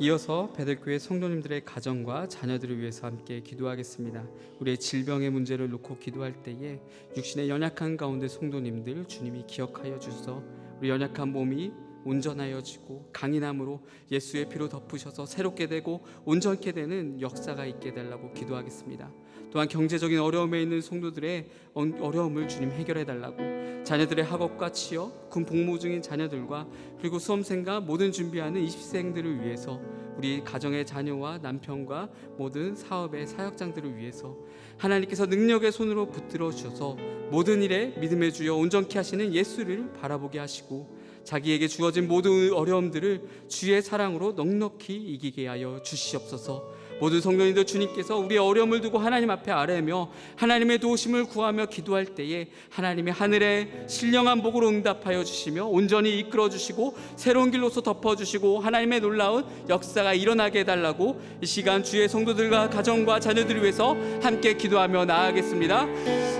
Speaker 3: 이어서 베들교회 성도님들의 가정과 자녀들을 위해서 함께 기도하겠습니다. 우리의 질병의 문제를 놓고 기도할 때에 육신의 연약한 가운데 성도님들 주님이 기억하여 주셔서 우리 연약한 몸이 온전하여지고 강인함으로 예수의 피로 덮으셔서 새롭게 되고 온전케 되는 역사가 있게 달라고 기도하겠습니다. 또한 경제적인 어려움에 있는 성도들의 어려움을 주님 해결해 달라고, 자녀들의 학업과 취업, 군 복무 중인 자녀들과 그리고 수험생과 모든 준비하는 20세생들을 위해서, 우리 가정의 자녀와 남편과 모든 사업의 사역장들을 위해서 하나님께서 능력의 손으로 붙들어 주셔서 모든 일에 믿음의 주여 온전케 하시는 예수를 바라보게 하시고 자기에게 주어진 모든 어려움들을 주의 사랑으로 넉넉히 이기게 하여 주시옵소서. 모든 성도님들 주님께서 우리의 어려움을 두고 하나님 앞에 아뢰며 하나님의 도우심을 구하며 기도할 때에 하나님의 하늘에 신령한 복으로 응답하여 주시며 온전히 이끌어 주시고 새로운 길로서 덮어주시고 하나님의 놀라운 역사가 일어나게 해달라고 이 시간 주의 성도들과 가정과 자녀들을 위해서 함께 기도하며 나아가겠습니다.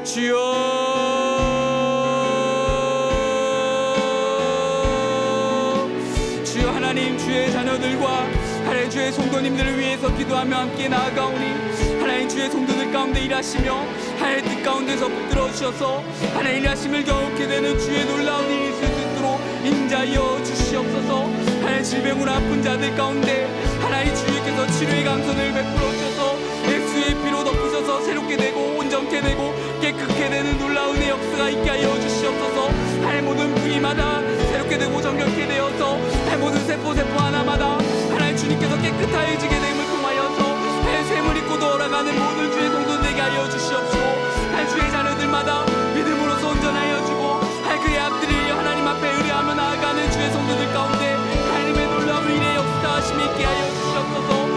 Speaker 3: 주여 하나님, 주의 자녀들과 하나님 주의 성도님들을 위해서 기도하며 함께 나아가오니 하나님 주의 성도들 가운데 일하시며 하나님 뜻 가운데서 붙들어 주셔서 하나님 일하심을 경험케 되는 주의 놀라운 일이 있을 수 있도록 인자하여 주시옵소서. 하나님 질병으로 아픈 자들 가운데 하나님 주님께서 치료의 강선을 베풀어 주셔서 예수의 피로 덮으셔서 새롭게 되고 온전케 되고 깨끗게 되는 놀라운 역사가 있게 하여 주시옵소서. 하나님 모든 깨끗하고 정결케 되어서 모든 세포 하나마다 하나님 주님께서 깨끗하여지게 됨을 통하여서 샘을 입고 돌아가는 모든 주의 성도 되게 하여 주시옵시고 주의 자녀들마다 믿음으로서 온전하여지고 그의 앞들이 하나님 앞에 의뢰하며 나아가는 주의 성도들 가운데 하나님의 놀라운 일의 역사하심이 있게 하여 주시옵소서.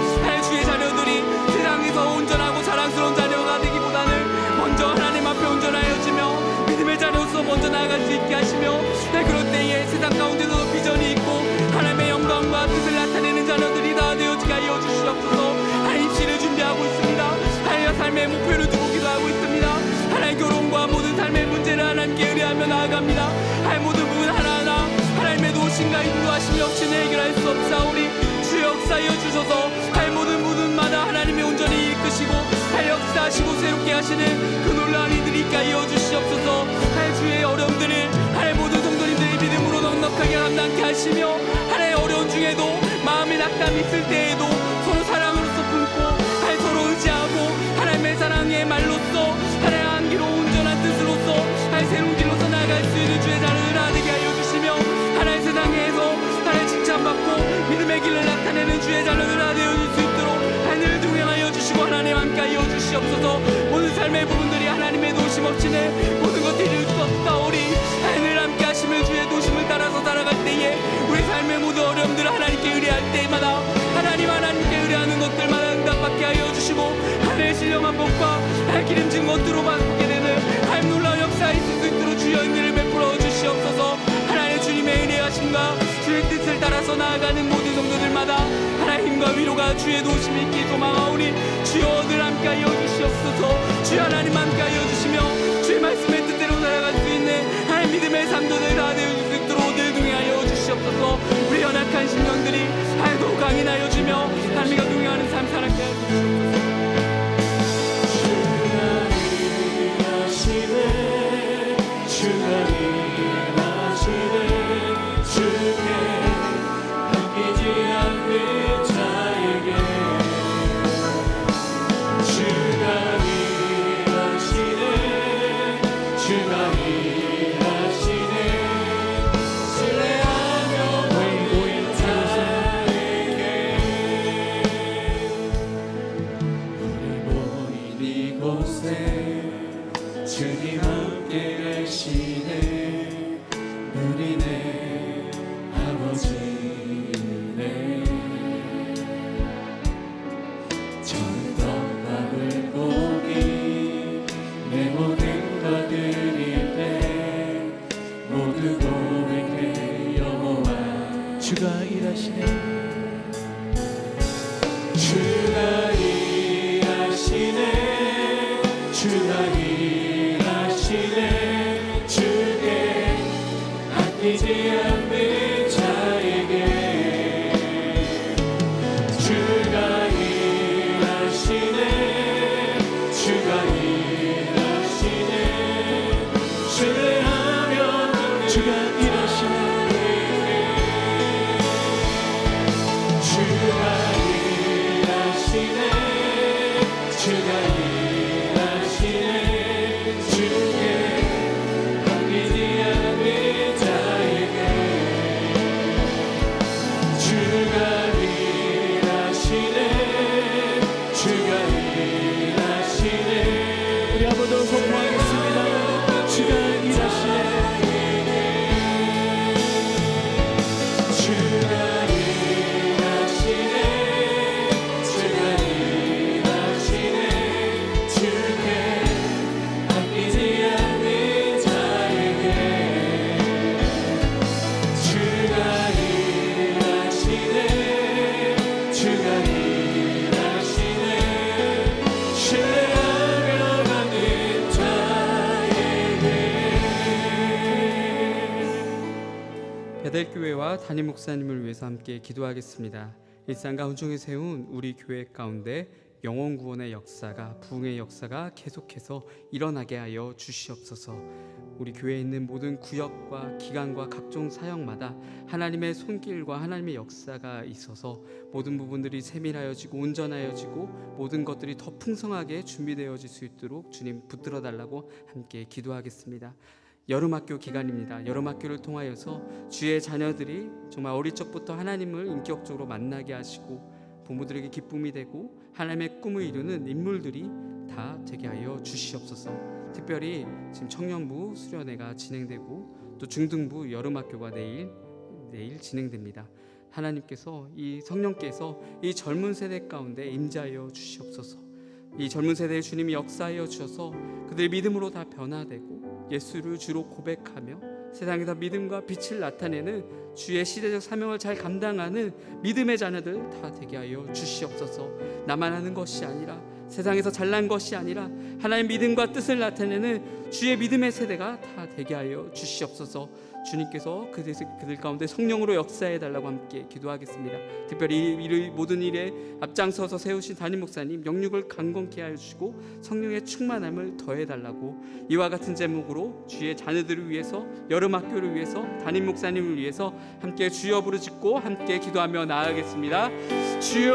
Speaker 3: 주의 자녀들이 세상에서 온전하고 자랑스러운 자녀가 되기보다는 먼저 하나님 앞에 온전하여지며 믿음의 자녀로서 먼저 나아갈 수 있게 하시며 그럴 때에 세상 가운데도 비전이 있고 하나님의 영광과 뜻을 나타내는 자녀들이 다 되어지게 하여 주시옵소서. 하나님 입시를 준비하고 있습니다. 하나님의 삶의 목표를 두고 기도하고 있습니다. 하나님 결혼과 모든 삶의 문제를 하나님께 의뢰하며 나아갑니다. 하나님 모든 부분 하나하나 하나님의 도우심과 인도하심이 없이는 해결할 수 없사오니 주의 역사하여 주셔서 하나님 모든 부분마다 하나님의 온전히 이끄시고 하나님 역사하시고 새롭게 하시는 그 놀라운 이들이 있게 하여 주시옵소서. 하나님 주의 어려움들을 하나님 모든 성도님들이 믿음으로 넉넉하게 감당케 하시며 하나님 어려운 중에도 마음의 낙담이 있을 때에도 서로 사랑으로서 품고 하나님 서로 의지하고 하나님의 사랑의 말로써 하나님 한기로 온전한 뜻으로서 하나님 새로운 길로서 나아갈 수 있는 주의 자녀들 되게 하여 주시며 하나님 세상에서 하나님 칭찬받고 믿음의 길을 나타내는 주의 자녀들 되어줄 수 있도록 하나님을 동행하여 주시고 하나님 함께하여 주시옵소서. 모든 삶의 부분들이 하나님의 도우심 없이는 모든 것들이 이룰 수 없사오니 하나님을 함께 하시며 주의 도심을 따라서 살아갈 때에 우리 삶의 모든 어려움들을 하나님께 의뢰할 때마다 하나님께 의뢰하는 것들마다 응답받게 하여 주시고 하나님의 신령한 복과 하나님 기름진 것들로 바꾸게 되는 하나님 놀라운 역사에 있을 수 있도록 주여 은혜를 베풀어 주시옵소서. 하나님 주님의 은혜하심과 주의 뜻을 따라서 나아가는 모든 성도들마다 하나님 힘과 위로가 주의 도우심이 있기 소망하오니 주여 늘 함께하여 주시옵소서. 주여 하나님 함께하여 주시며 주의 말씀의 뜻대로 살아갈 수 있는 하나님 믿음의 삶도들 다 되어줄 수 있도록 늘 동행하여 주시옵소서. 우리 연약한 심령들이 하나님 강인하여 주며 하나님과 동행하는 삶 살아가게 하여 주시옵소서.
Speaker 2: 주님 함께 계시네. 우리네 아버지네. 저는 떡밥을 고기 내 모든 것 드릴 때 모두 고백해 여호와.
Speaker 4: 주가 일하시네.
Speaker 2: 주가 일하시네. 주가 일하시네. 주께 아끼지 않는 자에게. 주가 일하시네. 주가 일하시네. 신뢰하면
Speaker 4: 주가 일하시네.
Speaker 2: 주가 일하시네. 주가 일하시네. 주께 아끼지 않는 자에게. 주가 일하시네. 주가 일하시네.
Speaker 4: 우리 한번 더 선포하겠습니다. 주가 일하시네.
Speaker 2: 주가 일하시네. 주가 일하시네. 주께 아끼지 않는 자에게. 주가 일하시네. 주가 일하시네. 신뢰하며 가는 자에게.
Speaker 3: 베델교회와 담임 목사님을 위해서 함께 기도하겠습니다. 일상 가운중에 세운 우리 교회 가운데 영혼 구원의 역사가, 부흥의 역사가 계속해서 일어나게 하여 주시옵소서. 우리 교회에 있는 모든 구역과 기관과 각종 사역마다 하나님의 손길과 하나님의 역사가 있어서 모든 부분들이 세밀하여지고 온전하여지고 모든 것들이 더 풍성하게 준비되어질 수 있도록 주님 붙들어 달라고 함께 기도하겠습니다. 여름학교 기간입니다. 여름학교를 통하여서 주의 자녀들이 정말 어릴 적부터 하나님을 인격적으로 만나게 하시고 부모들에게 기쁨이 되고 하나님의 꿈을 이루는 인물들이 다 되게 하여 주시옵소서. 특별히 지금 청년부 수련회가 진행되고 또 중등부 여름학교가 내일 진행됩니다. 하나님께서 이 성령께서 이 젊은 세대 가운데 임재하여 주시옵소서. 이 젊은 세대의 주님이 역사하여 주셔서 그들의 믿음으로 다 변화되고 예수를 주로 고백하며 세상에서 믿음과 빛을 나타내는 주의 시대적 사명을 잘 감당하는 믿음의 자녀들 다 되게 하여 주시옵소서. 나만 하는 것이 아니라 세상에서 잘난 것이 아니라 하나님의 믿음과 뜻을 나타내는 주의 믿음의 세대가 다 되게 하여 주시옵소서. 주님께서 그들 가운데 성령으로 역사해 달라고 함께 기도하겠습니다. 특별히 이 모든 일에 앞장서서 세우신 담임 목사님 영육을 강건케 하여 주시고 성령의 충만함을 더해 달라고 이와 같은 제목으로 주의 자녀들을 위해서 여름학교를 위해서 담임 목사님을 위해서 함께 주여 부르짖고 함께 기도하며 나아가겠습니다. 주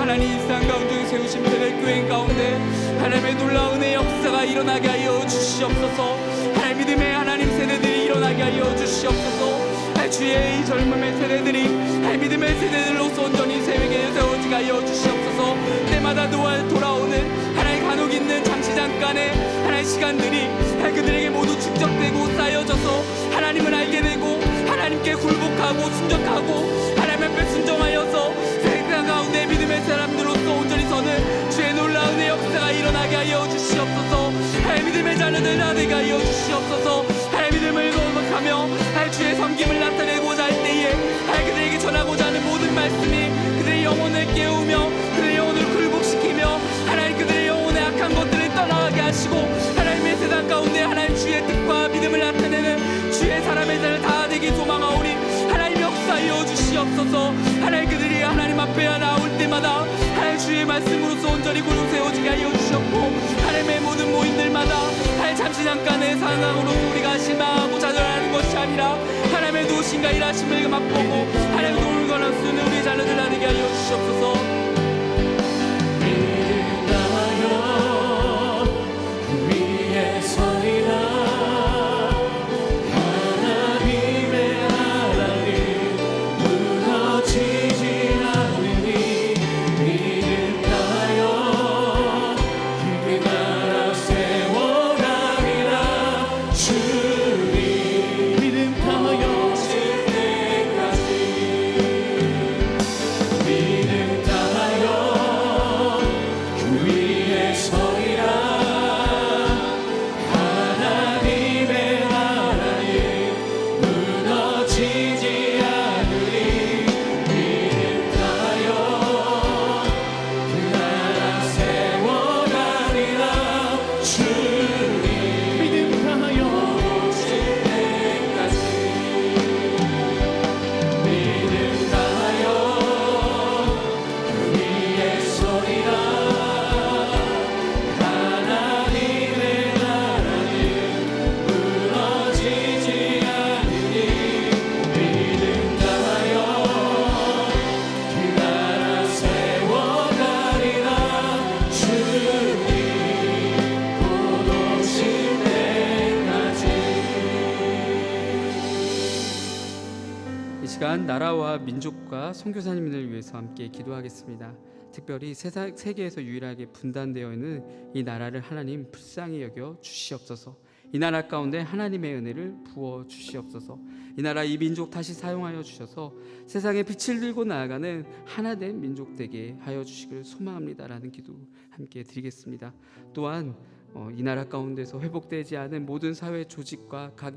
Speaker 3: 하나님 이 세상 가운데 세우신 베델교회 가운데 하나님의 놀라운 은혜의 역사가 일어나게 하여 주시옵소서. 하나님 믿음의 하나님 세대들이 일어나게 하여 주시옵소서. 주의 이 젊음의 세대들이 믿음의 세대들로서 온전히 세계에 세워지게 하여 주시옵소서. 때마다 돌아오는 하나님 간혹 있는 잠시 잠깐의 하나님 시간들이 그들에게 모두 축적되고 쌓여져서 하나님을 알게 되고 하나님께 굴복하고 순종하고 하나님 앞에 순종하여서 세상 가운데 믿음의 사람들로서 온전히 서는 주의 놀라운 역사가 일어나게 하여 주시옵소서. 하나님 믿음의 자녀들 나되게 하여 주시옵소서. 하나님 믿음을 거룩하며 주의 섬김을 나타내고자 할 때에 그들에게 전하고자 하는 모든 말씀이 그들의 영혼을 깨우며 그들의 영혼을 굴복시키며 하나님 그들의 영혼의 악한 것들을 떠나가게 하시고 하나님의 세상 가운데 하나님 주의 뜻과 믿음을 나타내는 주의 사람의 자를 다 되게 소망하오니 하나님 역사하여 주시옵소서. 하나님 그들이 하나님 앞에 나올 때마다 하나님 주의 말씀으로서 온전히 구름 세워지게 하여 주셨고 하나님의 모든 모임들마다 하나님 잠시 잠깐의 상황으로 우리가 실망하고 좌절하는 것이 아니라 하나님의 도우심과 일하심을 맛보고 하나님의 도움을 권할 수 있는 우리 자녀들 되게 하여 주시옵소서. 나라와 민족과 선교사님을 위해서 함께 기도하겠습니다. 특별히 세계에서 유일하게 분단되어 있는 이 나라를 하나님 불쌍히 여겨 주시옵소서. 이 나라 가운데 하나님의 은혜를 부어 주시옵소서. 이 나라 이 민족 다시 사용하여 주셔서 세상에 빛을 들고 나아가는 하나된 민족 되게 하여 주시기를 소망합니다라는 기도 함께 드리겠습니다. 또한 이 나라 가운데서 회복되지 않은 모든 사회 조직과 각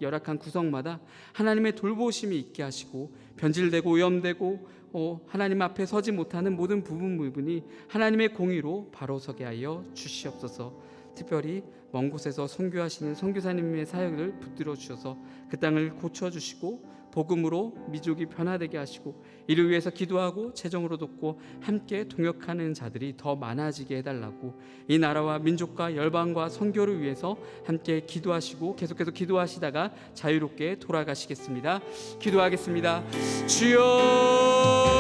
Speaker 3: 열악한 구성마다 하나님의 돌보심이 있게 하시고 변질되고 오염되고 하나님 앞에 서지 못하는 모든 부분이 하나님의 공의로 바로 서게 하여 주시옵소서. 특별히 먼 곳에서 선교하시는 선교사님의 사역을 붙들어 주셔서 그 땅을 고쳐주시고 복음으로 민족이 변화되게 하시고 이를 위해서 기도하고 재정으로 돕고 함께 동역하는 자들이 더 많아지게 해달라고 이 나라와 민족과 열방과 선교를 위해서 함께 기도하시고 계속해서 기도하시다가 자유롭게 돌아가시겠습니다. 기도하겠습니다. 주여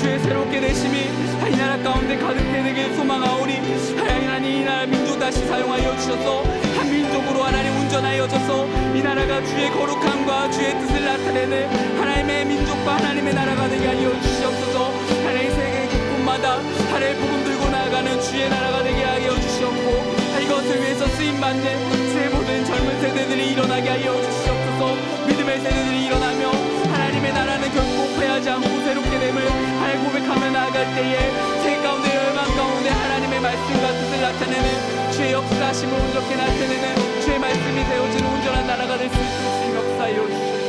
Speaker 3: 주의 새롭게 되심이 이 나라 가운데 가득되게 소망하오니 하나님 이 나라 민족 다시 사용하여 주셔서 한 민족으로 하나님 운전하여져서 이 나라가 주의 거룩함과 주의 뜻을 나타내는 하나님의 민족과 하나님의 나라가 되게 하여 주시옵소서. 하나님 세계 곳곳마다 하나님의 복음 들고 나아가는 주의 나라가 되게 하여 주시옵고 이것을 위해서 쓰임받는 주의 모든 젊은 세대들이 일어나게 하여 주시옵소서. 믿음의 세대들이 일어나며 하나님의 나라는 결코 패하지 않고 새롭게 됨을 하나님 고백하며 나아갈 때에 세계 가운데 열방 가운데 하나님의 말씀과 뜻을 나타내는 주의 역사하심을 온전히 나타내는 주의 말씀이 되어지는 온전한 나라가 될 수 있는 주님 역사하여 주시옵소서.